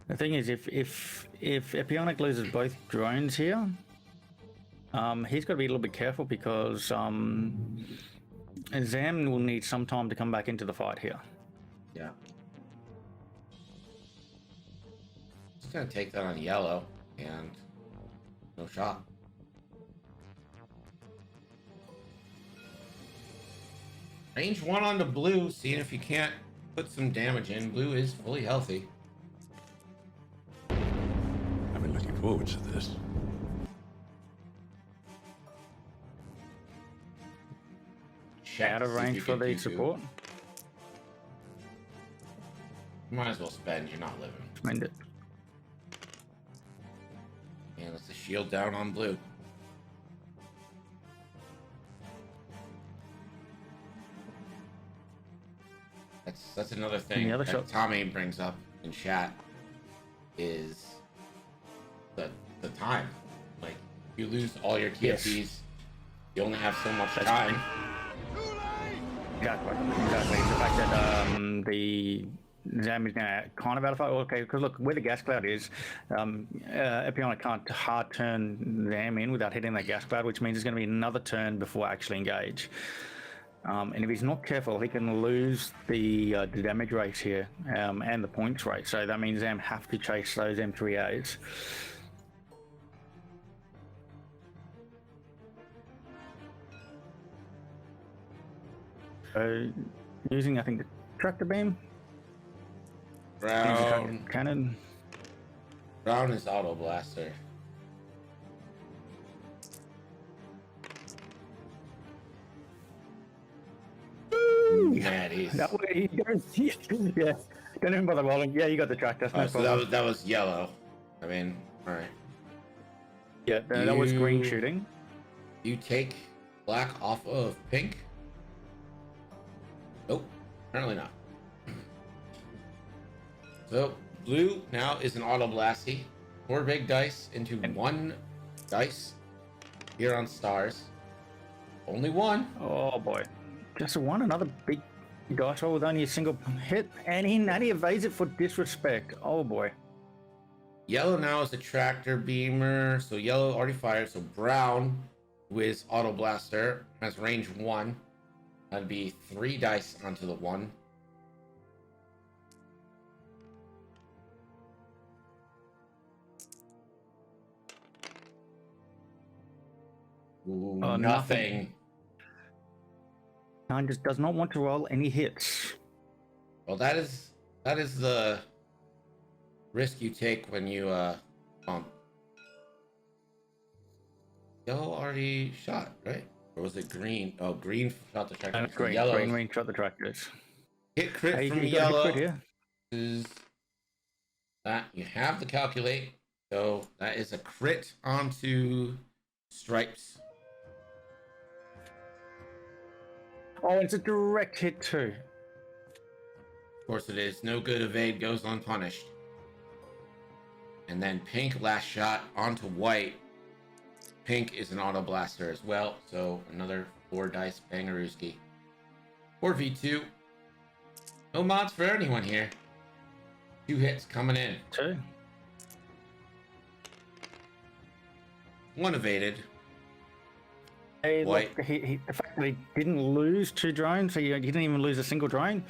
The thing is, if Epionic loses both drones here, he's got to be a little bit careful because Zam will need some time to come back into the fight here. Yeah. Just gonna take that on yellow and no shot. Range 1 on the blue, seeing if you can't put some damage in. Blue is fully healthy. I've been looking forward to this. Out of range for the support. You might as well spend, you're not living. Spend it. And it's the shield down on blue. That's another thing that Tommy brings up in chat is the time. Like, you lose all your TFCs, you only have so much time. Exactly. The fact that the Zam is now kind of out of fight. Okay, because look, where the gas cloud is, Epionic can't hard turn Zam in without hitting that gas cloud, which means there's going to be another turn before I actually engage. And if he's not careful, he can lose the damage rate here and the points rate. So that means Zam have to chase those M3As. Using, I think, the tractor beam. Brown. Cannon. Brown is auto blaster. Natties. That way he goes. Yeah. Don't even bother rolling. Yeah, you got the tractor. No So that was yellow. I mean, all right. Yeah, that was green shooting. You take black off of pink? Nope, apparently not. So blue now is an auto blasty. 4 big dice into 1 dice here on stars. Only 1. Oh boy, just one. Another big dice roll with only a single hit, and he evades it for disrespect. Oh boy. Yellow now is a tractor beamer, so yellow already fired. So brown, who is auto blaster, has range 1. That'd be 3 dice onto the 1. Ooh, nothing. Khan just does not want to roll any hits. Well, that is the risk you take when you pump. Yellow already shot, right? Or was it green? Oh, green shot the tractor. Green shot the tractors. Hit crit from yellow is that you have to calculate. So that is a crit onto stripes. Oh, it's a direct hit too. Of course it is. No good evade goes unpunished. And then pink last shot onto white. Pink is an auto blaster as well, so another 4 dice bangarooski. 4v2. No mods for anyone here. 2 hits coming in. 2. 1 evaded. Hey, look, the fact that he didn't lose 2 drones, he didn't even lose a single drone.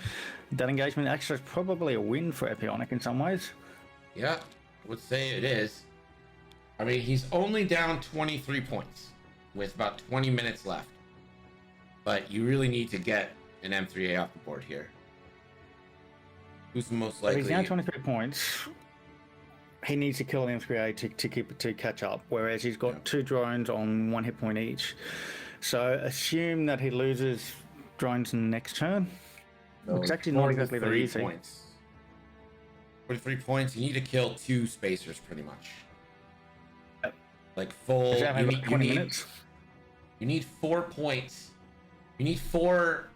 That engagement actually is probably a win for Epionic in some ways. Yeah, I would say it is. I mean, he's only down 23 points with about 20 minutes left. But you really need to get an M3A off the board here. Who's the most likely? He's down 23 points. He needs to kill an M3A to catch up, whereas he's got 2 drones on 1 hit point each. So assume that he loses drones next turn. So it's actually not exactly very easy. 43 points. You need to kill 2 spacers pretty much. Like full. You need 20 minutes. You need 4 points. You need 4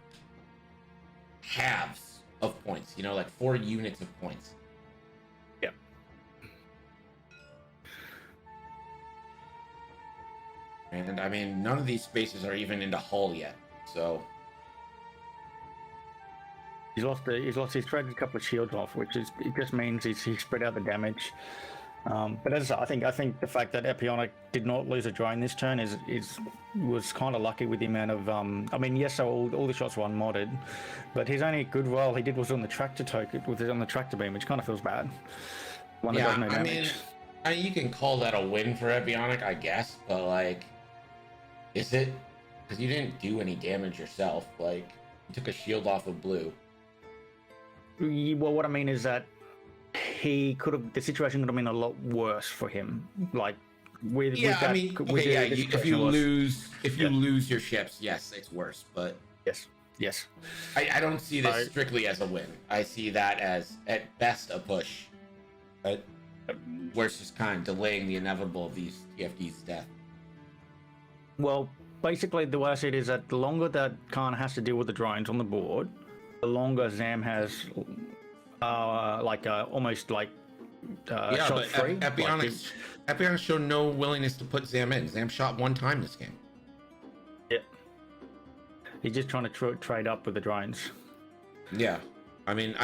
halves of points. You know, like 4 units of points. Yep. And I mean, none of these spaces are even into hull yet. So he's traded a couple of shields off, which is it just means he's spread out the damage. But as I think the fact that Epionic did not lose a drone this turn was kind of lucky with the amount of I mean, yes, so all the shots were unmodded, but his only good roll he did was on the tractor token, on the tractor beam, which kind of feels bad. One that does no damage. I mean, you can call that a win for Epionic, I guess, but like, is it? Because you didn't do any damage yourself. Like, you took a shield off of blue. Well, what I mean is that the situation could have been a lot worse for him. Like with I mean, if you lose your ships, yes, it's worse. But yes, I don't see this strictly as a win. I see that as at best a push, but where it's just kind of delaying the inevitable of these TFD's death. Well, basically, the way I see it is that the longer that Khan has to deal with the drones on the board, the longer Zam has almost like shot free. Epionics showed no willingness to put Zam in. Zam shot 1 time this game. Yeah. He's just trying to trade up with the drones. Yeah. I mean,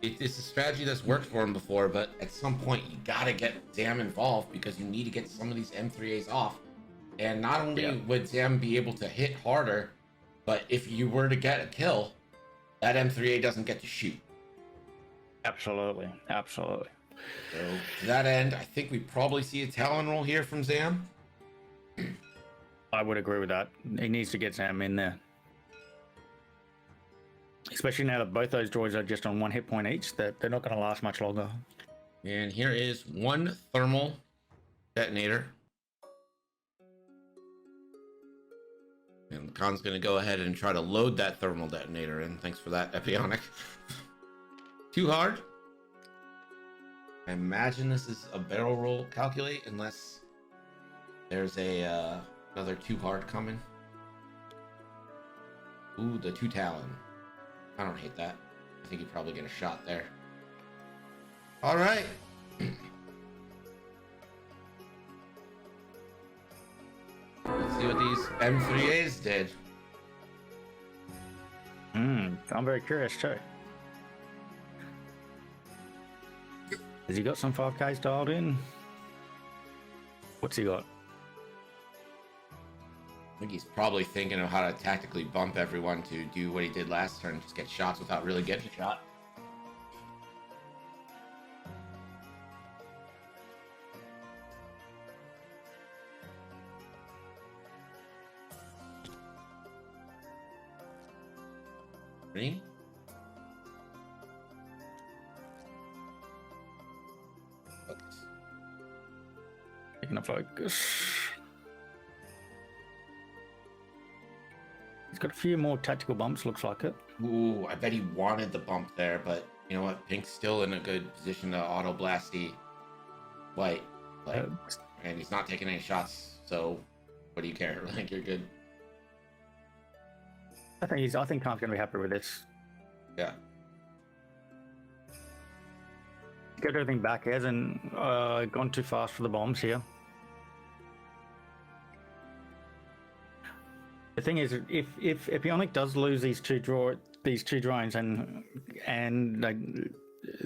it's a strategy that's worked for him before, but at some point you gotta get Zam involved because you need to get some of these M3As off. And not only would Zam be able to hit harder, but if you were to get a kill, that M3A doesn't get to shoot. Absolutely. So to that end, I think we probably see a Talon roll here from Zam. I would agree with that. He needs to get Zam in there. Especially now that both those droids are just on 1 hit point each, that they're not going to last much longer. And here is one thermal detonator. And Khan's going to go ahead and try to load that thermal detonator in. Thanks for that, Epionic. Too hard. I imagine this is a barrel roll calculate, unless there's a another too hard coming. Ooh, the 2 Talon. I don't hate that. I think you probably get a shot there. All right. Let's see what these M3As did. I'm very curious too. Has he got some 5Ks dialed in? What's he got? I think he's probably thinking of how to tactically bump everyone to do what he did last turn, just get shots without really getting shot. Green? Focus. Taking a focus. He's got a few more tactical bumps, looks like it. Ooh, I bet he wanted the bump there, but you know what? Pink's still in a good position to auto blast the white. Like, and he's not taking any shots, so what do you care? Like, you're good. I think Khan's going to be happy with this. Yeah. Get everything back. He hasn't gone too fast for the bombs here. The thing is, if Epionic does lose these two drones and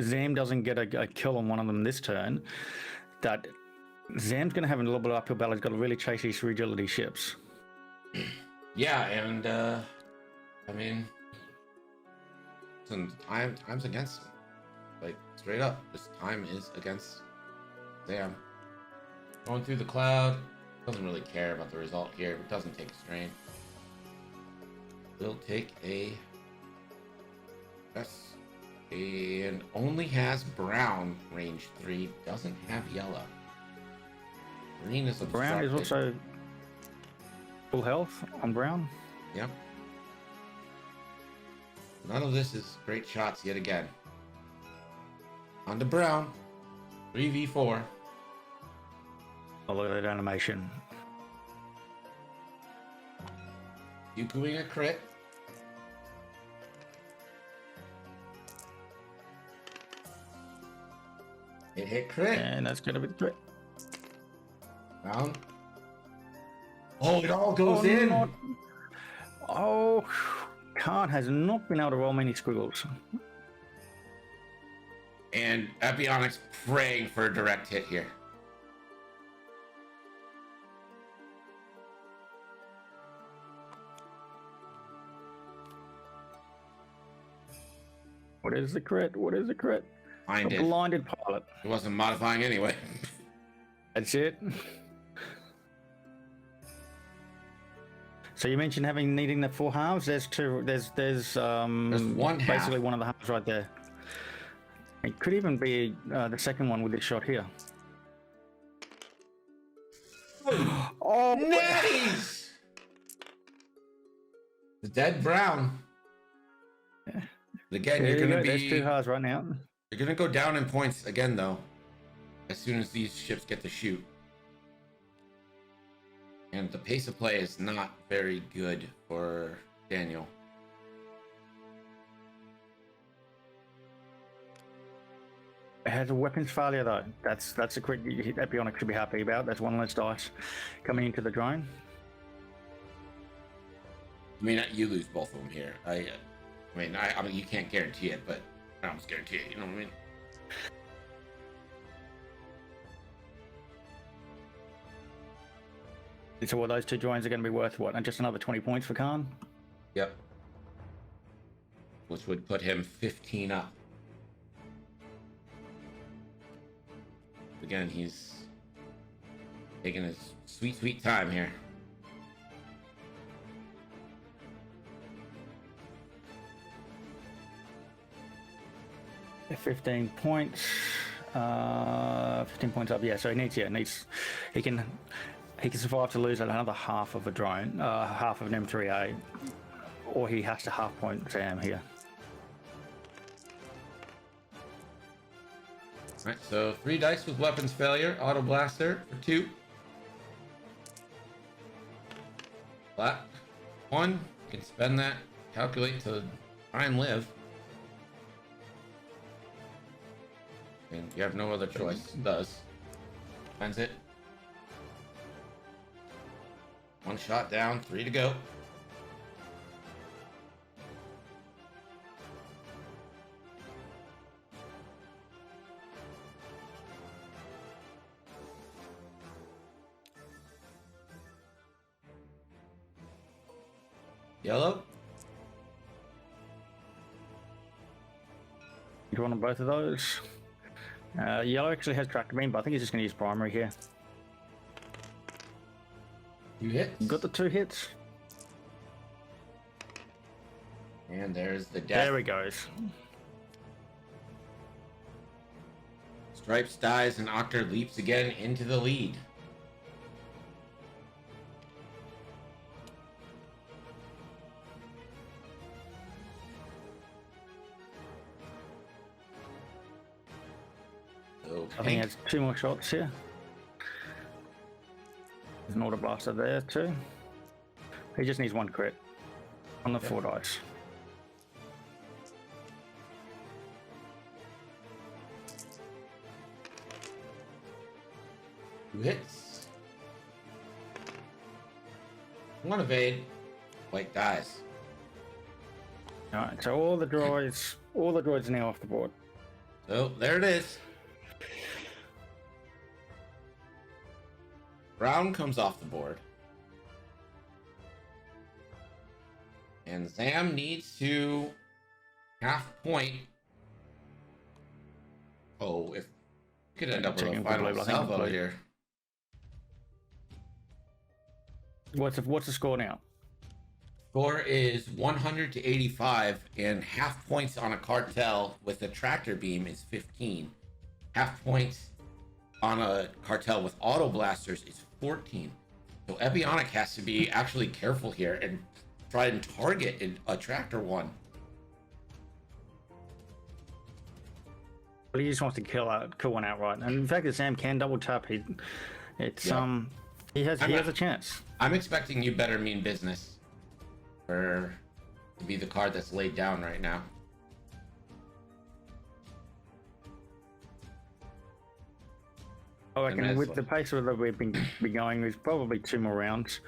Zam doesn't get a kill on one of them this turn, that Zam's going to have a little bit of uphill battle. He's got to really chase these fragility ships. Yeah, and I mean, time's against him. Like, straight up, this time is against Zam. Going through the cloud, doesn't really care about the result here. Doesn't take a strain. Will take a S and only has brown range 3. Doesn't have yellow. Green is obstructed. Brown is also full health on brown. Yep. None of this is great shots yet again. On to brown. 3v4. Oh, look at that animation. Yukuing a crit. It hit crit. And that's going to be the crit. Round. Oh, it all goes in. Oh, Khan has not been able to roll many squiggles. And Epionic's praying for a direct hit here. What is the crit? What is the crit? Find it. Blinded pilot. It wasn't modifying anyway. That's it. So you mentioned needing the 4 halves. There's two. There's one half. Basically one of the halves right there. It could even be the second one with this shot here. Oh, nice! The dead brown. Yeah. Again, you're gonna be. There's 2 halves right now. You're gonna go down in points again, though. As soon as these ships get to shoot. And the pace of play is not very good for Daniel. It has a weapons failure though. That's a crit Epionic should be happy about. That's 1 less dice coming into the drone. I mean, you lose both of them here. I mean, you can't guarantee it, but I almost guarantee it. You know what I mean? So what, those 2 drones are going to be worth what? And just another 20 points for Khan? Yep. Which would put him 15 up. Again, he's taking his sweet, sweet time here. 15 points. 15 points up. Yeah, so he needs. He can survive to lose another half of a drone, half of an M3A, or he has to half point Sam here. All right, so 3 dice with weapons failure, auto blaster for 2. Flat 1. You can spend that, calculate to try and live. And you have no other choice. It does. Finds it. 1 shot down, 3 to go. Yellow. You want on both of those? Yellow actually has tractor beam, but I think he's just going to use primary here. 2 hits. Got the 2 hits. And there's the death. There he goes. Stripes dies and Akhter leaps again into the lead. I think he has 2 more shots here. There's an auto blaster there too. He just needs 1 crit on the 4 dice. Two hits. 1 evade. White dies. Alright, so all the droids are now off the board. So there it is. Brown comes off the board. And Zam needs to half point. Oh, if we could end up with a final salvo here. What's the score now? Score is 100 to 85, and half points on a cartel with a tractor beam is 15. Half points on a cartel with auto blasters is 14. So Epionic has to be actually careful here and try and target a tractor one. Well, he just wants to kill one outright. And in fact, if Sam can double tap, he has a chance. I'm expecting you better mean business to be the card that's laid down right now. I reckon with the pace that we've been going, there's probably 2 more rounds.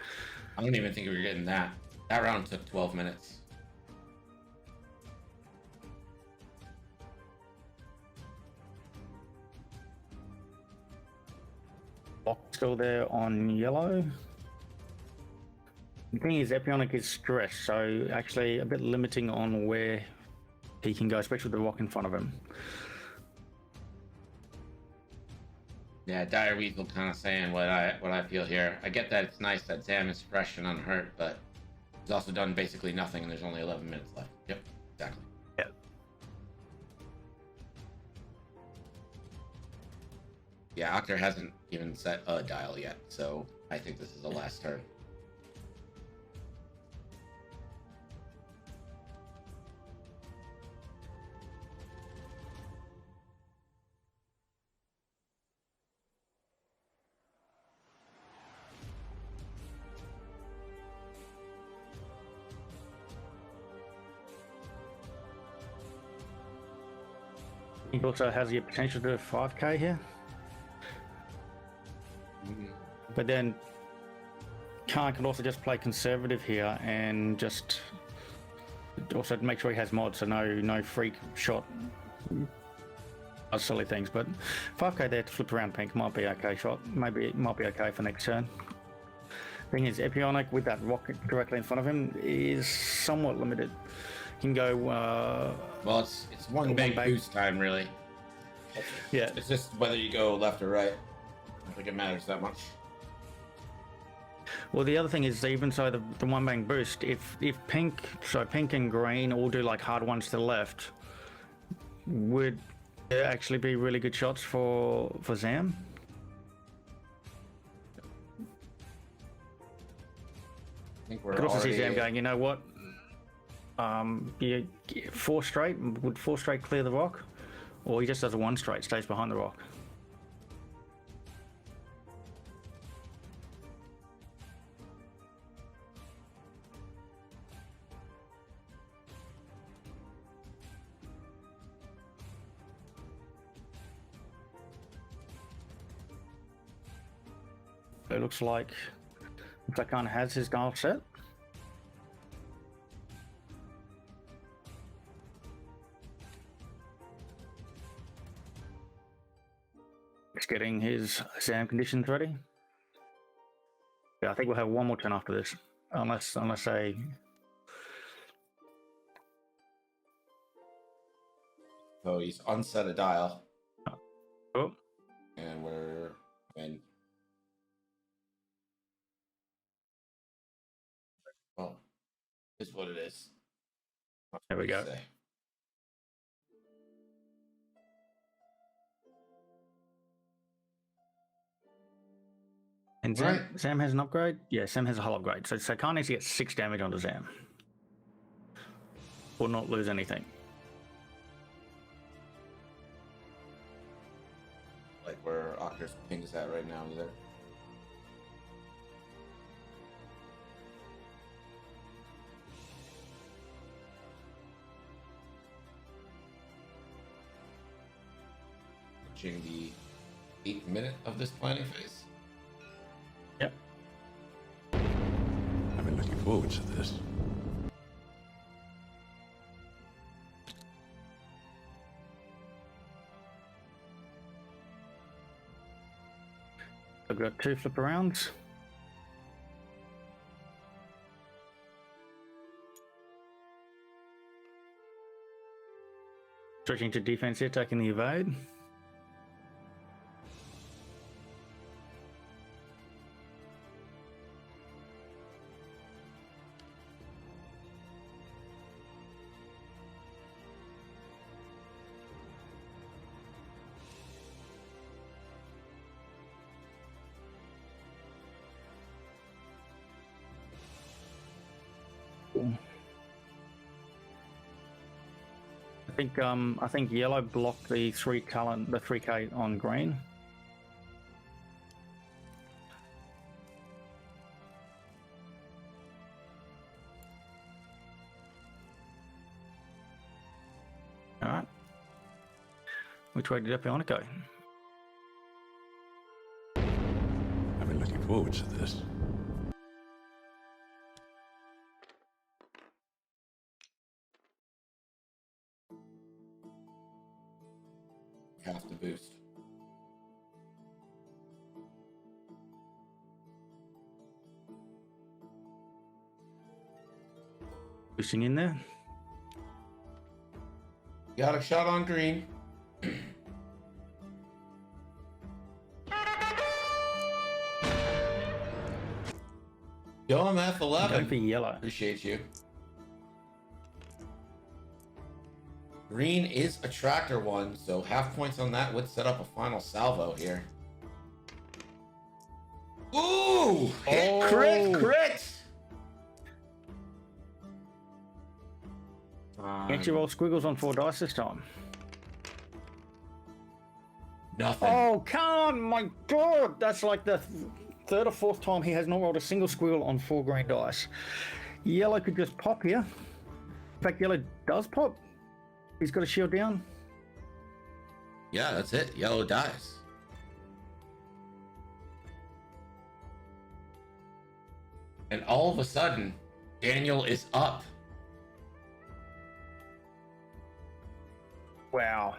I don't even think we were getting that. That round took 12 minutes. Lock still there on yellow. The thing is, Epionic is stressed, so actually a bit limiting on where he can go, especially with the rock in front of him. Yeah, Dire Weasel kind of saying what I feel here. I get that it's nice that Zam is fresh and unhurt, but he's also done basically nothing, and there's only 11 minutes left. Yep, exactly. Yeah. Yeah, Akhter hasn't even set a dial yet, so I think this is the last turn. He also has the potential to do 5k here. But then Khan can also just play conservative here and just also make sure he has mods, so no freak shot silly things. But 5k there to flip around pink might be okay shot. Maybe it might be okay for next turn. Thing is, Epionic with that rocket directly in front of him is somewhat limited. Can go well, it's one big boost time, really. Yeah, it's just whether you go left or right. I don't think it matters that much. Well, the other thing is, even so, the one bang boost, if pink and green all do like hard ones to the left, would actually be really good shots for Zam. I think we're Could also already... see Zam going, you know what? You, 4 straight, would 4 straight clear the rock? Or he just does a 1 straight, stays behind the rock. It looks like that kind of has his dial set. He's getting his Zam conditions ready. Yeah, I think we'll have one more turn after this, unless they. So he's unset a dial. Oh. And we're in. Oh, is what it is. There we go. Say. And Zam has an upgrade? Yeah, Zam has a hull upgrade. So Khan needs to get 6 damage onto Zam. Or not lose anything. Like where Akhter's ping is at right now, either. Reaching the 8th minute of this planning phase. Yep. I've been looking forward to this. I've got 2 flip arounds. Switching to defense here, taking the evade. I think yellow blocked the 3K on green. All right. Which way did Epionic go? I've been looking forward to this. Have to boost. Boosting in there. Got a shot on green. Go on F11. Going for yellow. Appreciate you. Green is a tractor one, so half points on that would set up a final salvo here. Ooh! Hit, crit! Can't you roll squiggles on 4 dice this time? Nothing. Oh, come on, my God! That's like the 3rd or 4th time he has not rolled a single squiggle on 4 green dice. Yellow could just pop here. In fact, yellow does pop. He's got a shield down. Yeah, that's it. Yellow dies. And all of a sudden, Daniel is up. Wow.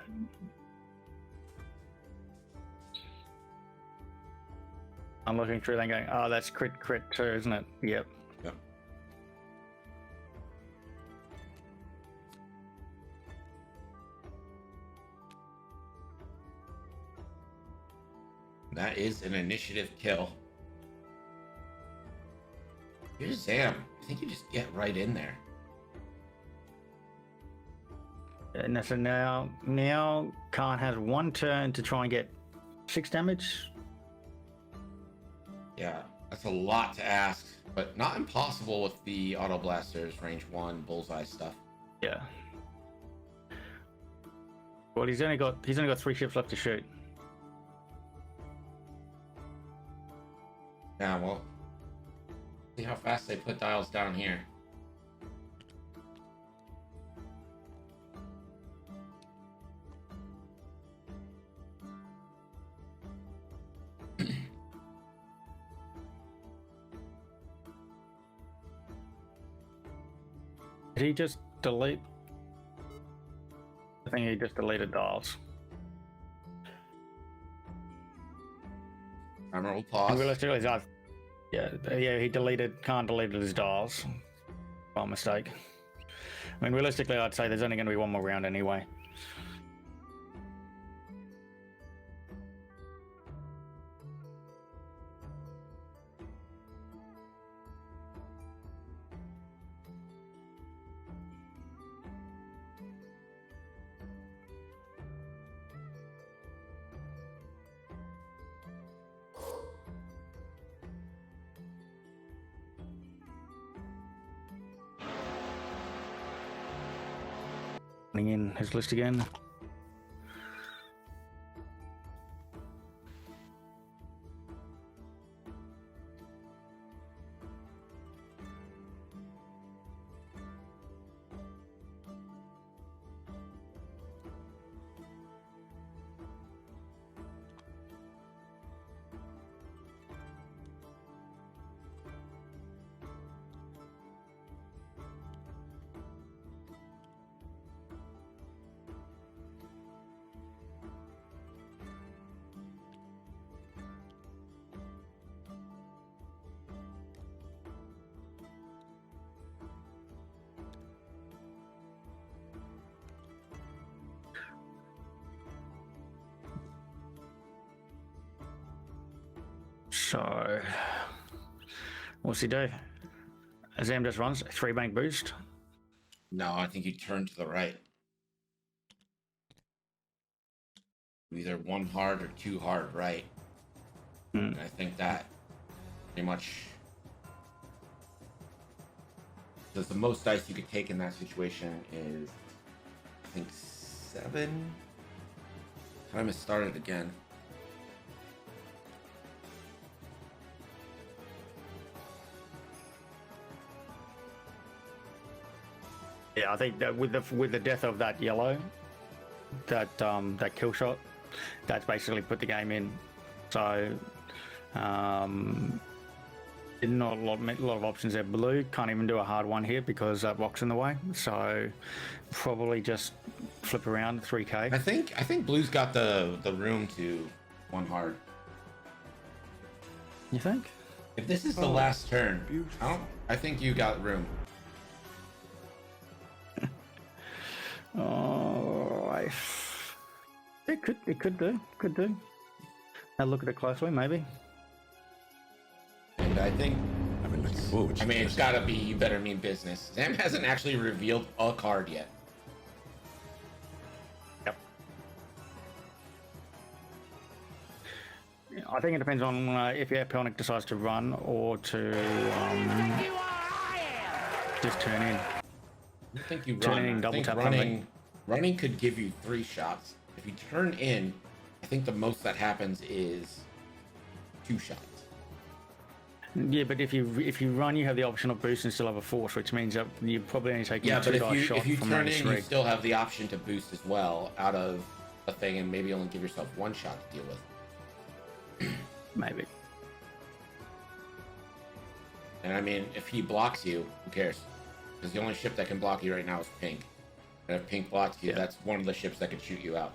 I'm looking through that going, oh, that's crit too, isn't it? Yep. Yep. That is an initiative kill. Here's Zam. I think you just get right in there. And so now Khan has one turn to try and get 6 damage. Yeah, that's a lot to ask, but not impossible with the auto blasters, range 1, bullseye stuff. Yeah. Well, he's only got 3 ships left to shoot. Yeah, well, see how fast they put dials down here. Did he just delete? I think he just deleted dials. Camera will pause. And realistically, he Khan deleted his dials by mistake. I mean, realistically, I'd say there's only going to be one more round anyway. Putting in his list again. So, what's he do? Azam just runs 3 bank boost. No, I think you turn to the right. Either 1 hard or 2 hard right. And I think that pretty much does the most dice you could take in that situation is, I think, 7. Time has started again. Yeah, I think that with the death of that yellow, that kill shot, that's basically put the game in. So, not a lot of options there. Blue can't even do a hard one here because that rock's in the way. So, probably just flip around 3K. I think Blue's got the room to 1 hard. You think? If this is the last turn, I think you got room. Oh, it could do. Now look at it closely, maybe. And I think, I've been looking forward to it's got to be you better mean business. Sam hasn't actually revealed a card yet. Yep. I think it depends on if your opponent decides to run or to just turn in. I think you run. Turning double think tap running could give you 3 shots. If you turn in, I think the most that happens is 2 shots. Yeah, but if you run, you have the option of boost and still have a force, which means that you probably only take 2 dice shot if you from turn range in, you 3. still have the option to boost as well out of a thing, and maybe only give yourself 1 shot to deal with. Maybe. And I mean, if he blocks you, who cares? Because the only ship that can block you right now is pink. And if pink blocks you, that's one of the ships that could shoot you out.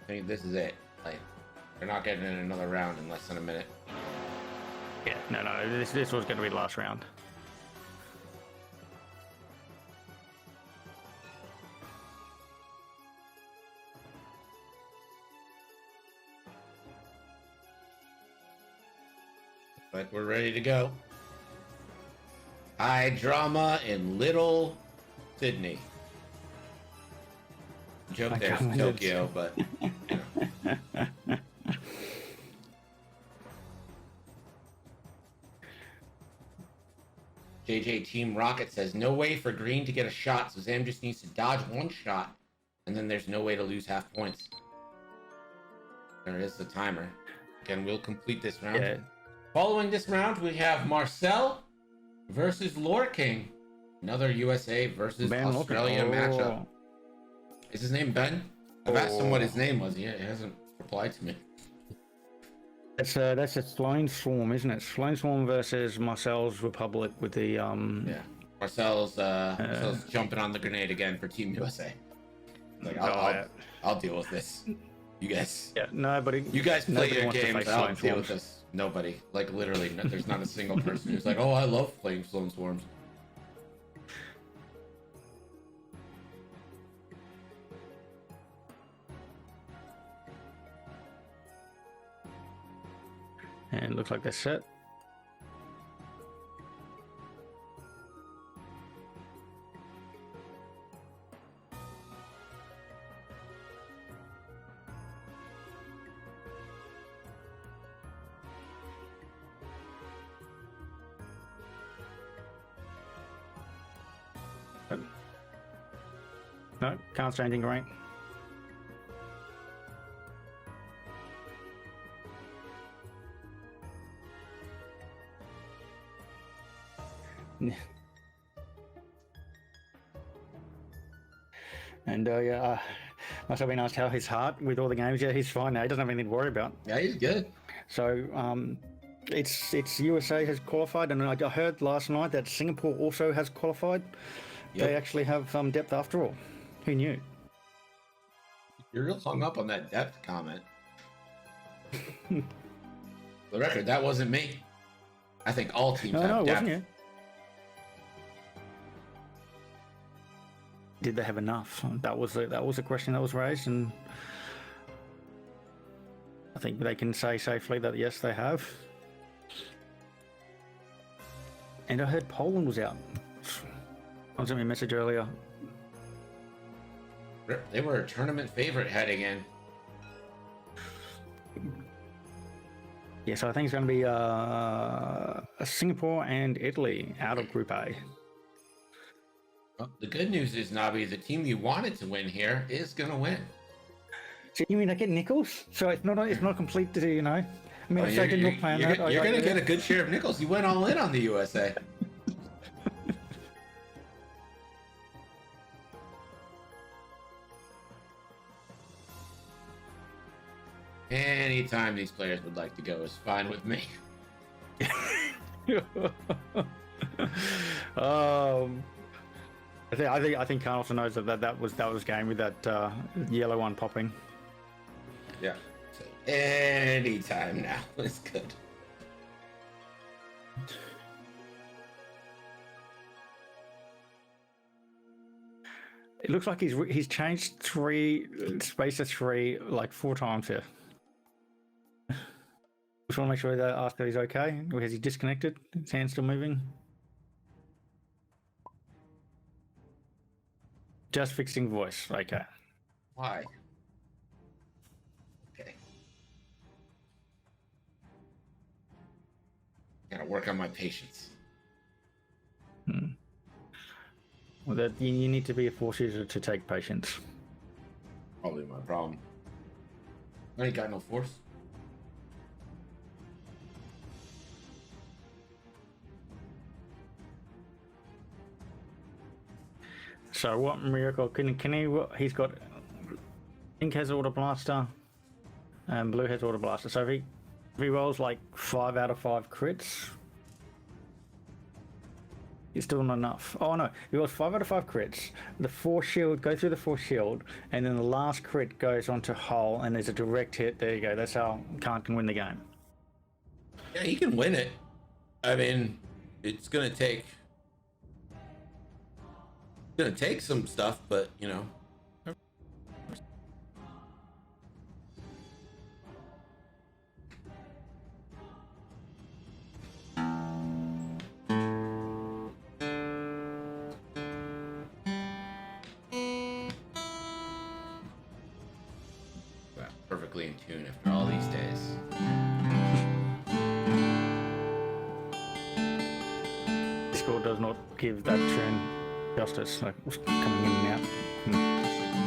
I think this is it. Like, they're not getting in another round in less than a minute. Yeah, no, this was going to be the last round. But we're ready to go. High drama in Little Sydney. Joke there's Tokyo, but you know. JJ Team Rocket says no way for Green to get a shot, so Zam just needs to dodge one shot, and then there's no way to lose half points. There is the timer. Again, we'll complete this round. Yeah. Following this round, we have Marcel versus Lore King. Another USA versus Australia matchup. Is his name Ben? I've asked him what his name was. He hasn't replied to me. That's a Flying Swarm, isn't it? Flying Swarm versus Marcel's Republic with the Yeah. Marcel's jumping on the grenade again for Team USA. Like I'll deal with this. You guys. Yeah, nobody. You guys play your games. I'll deal with this. Nobody. Like literally, there's not a single person who's like, oh, I love playing Flying Swarms. And looks like they're set. No, can't say anything right. And yeah, must have been asked how his heart with all the games. Yeah, he's fine now. He doesn't have anything to worry about. Yeah, he's good. So it's USA has qualified, and I heard last night that Singapore also has qualified. Yep. They actually have depth after all. Who knew? You're real hung up on that depth comment. For the record, that wasn't me. I think all teams have depth. No, wasn't you? Did they have enough? That was a question that was raised, and I think they can say safely that yes, they have. And I heard Poland was out. I sent me a message earlier. They were a tournament favorite heading in. Yeah, so I think it's going to be Singapore and Italy out of Group A. Well, the good news is, Nobby, the team you wanted to win here is going to win. So you mean I get nickels? So it's not complete, you know? I mean, if I did not plan that, you're going to get a good share of nickels. You went all in on the USA. Anytime these players would like to go is fine with me. I think Carlson knows that was game with that yellow one popping. Yeah. So anytime now is good. It looks like he's changed space of 3 like 4 times here. Just want to make sure that Akhter is okay. Or has he disconnected? His hand's still moving. Just fixing voice. Okay. Why? Okay. Gotta work on my patience. Well, that you need to be a force user to take patience. Probably my problem. I ain't got no force. So what miracle can he? He's got. Pink has Auto Blaster, and Blue has Auto Blaster. So if he rolls like 5 out of 5 crits, it's still not enough. Oh no, he rolls 5 out of 5 crits. The force shield goes through the force shield, and then the last crit goes onto hull, and there's a direct hit. There you go. That's how Kant can win the game. Yeah, he can win it. I mean, it's gonna take some stuff, but you know. perfectly in tune after all these days. Discord does not give that tune justice, like coming in and out.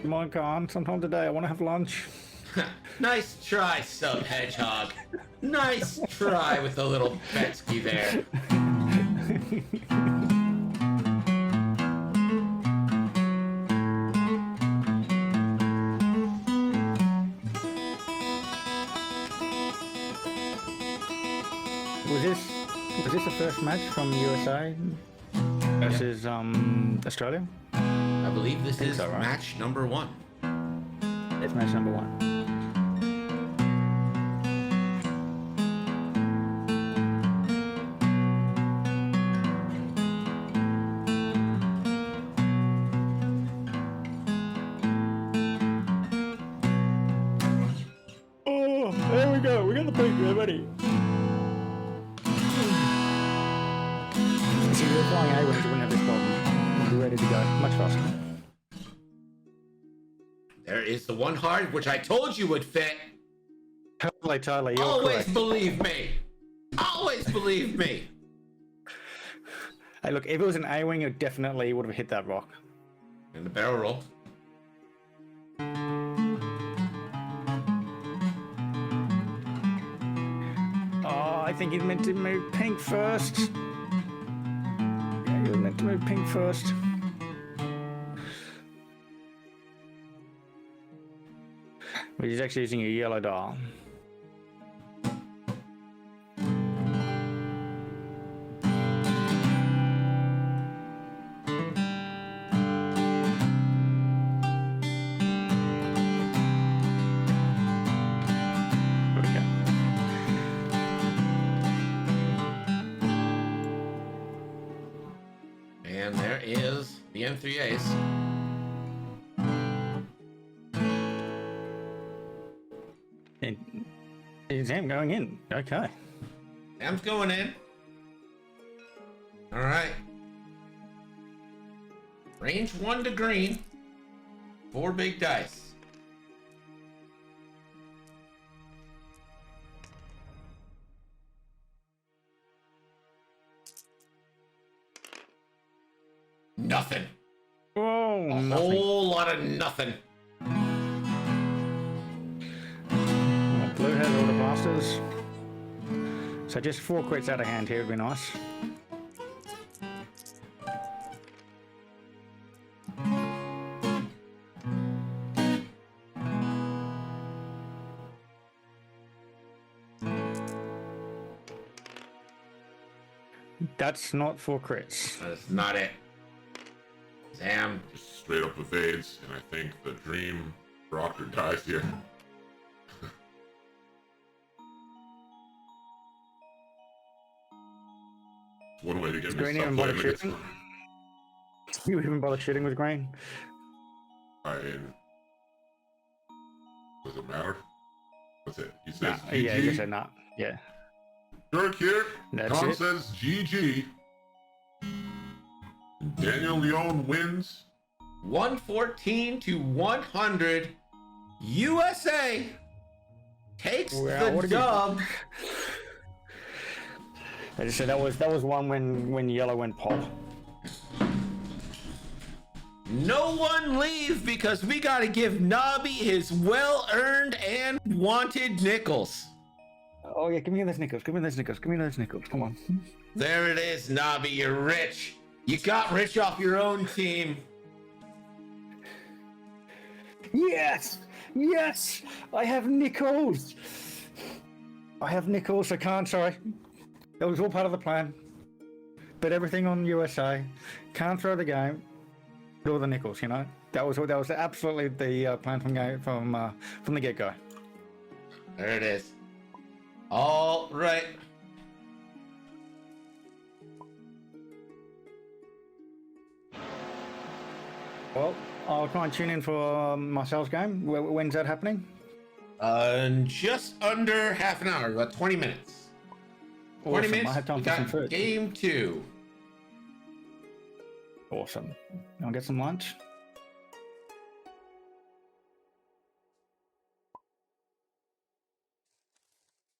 Come on, Khan, sometime today I want to have lunch. Nice try, Sub Hedgehog. Nice try with the little Betsky there. Was this the first match from USA versus Australia? I believe this is so, right? match number 1. It's match number 1. Oh, there we go. We got the peak there, buddy. See, if we were flying A wings, we wouldn't have this problem. We'd be ready to go much faster. There is the one hard, which I told you would fit. Totally, you're Always correct. believe me. Always believe me. Hey, look, if it was an A-wing, it definitely would have hit that rock. And the barrel roll. Oh, I think he's meant to move pink first. Yeah, he was meant to move pink first. But he's actually using a yellow dial. And there is the M3As. And is Sam going in? Okay. Sam's going in. All right. Range 1 to green. 4 big dice. Nothing. Whoa, A whole lot of nothing. Blue has all the blasters. So just 4 crits out of hand here would be nice. That's not 4 crits. That's not it. Sam. Just straight up evades, and I think the dream for Akhter dies here. It's one way to get me Green stuck even playing bother against shooting? You even bother shooting with green? I mean, does it matter? What's it? He says Nah, GG. yeah, you said not. Yeah. Dirk here. That's Tom it. says GG. Daniel Leone wins. 114 to 100. USA takes Well, the dub. I just said that was one when yellow went pop. No one leave because we got to give Nobby his well-earned and wanted nickels. Oh yeah, give me those nickels. Give me those nickels. Give me those nickels. Come on. There it is, Nobby. You're rich. You got rich off your own team. Yes, yes. I have nickels. I have nickels. I can't. Sorry. That was all part of the plan. Bet everything on USA. Can't throw the game. Get all the nickels. You know. That was absolutely the plan from the get-go. There it is. All right. Well, I'll try and tune in for Marcel's game. When's that happening? Just under half an hour, about 20 minutes. 20 Awesome. minutes. I have time We for some got food. game 2. Awesome. You want to get some lunch?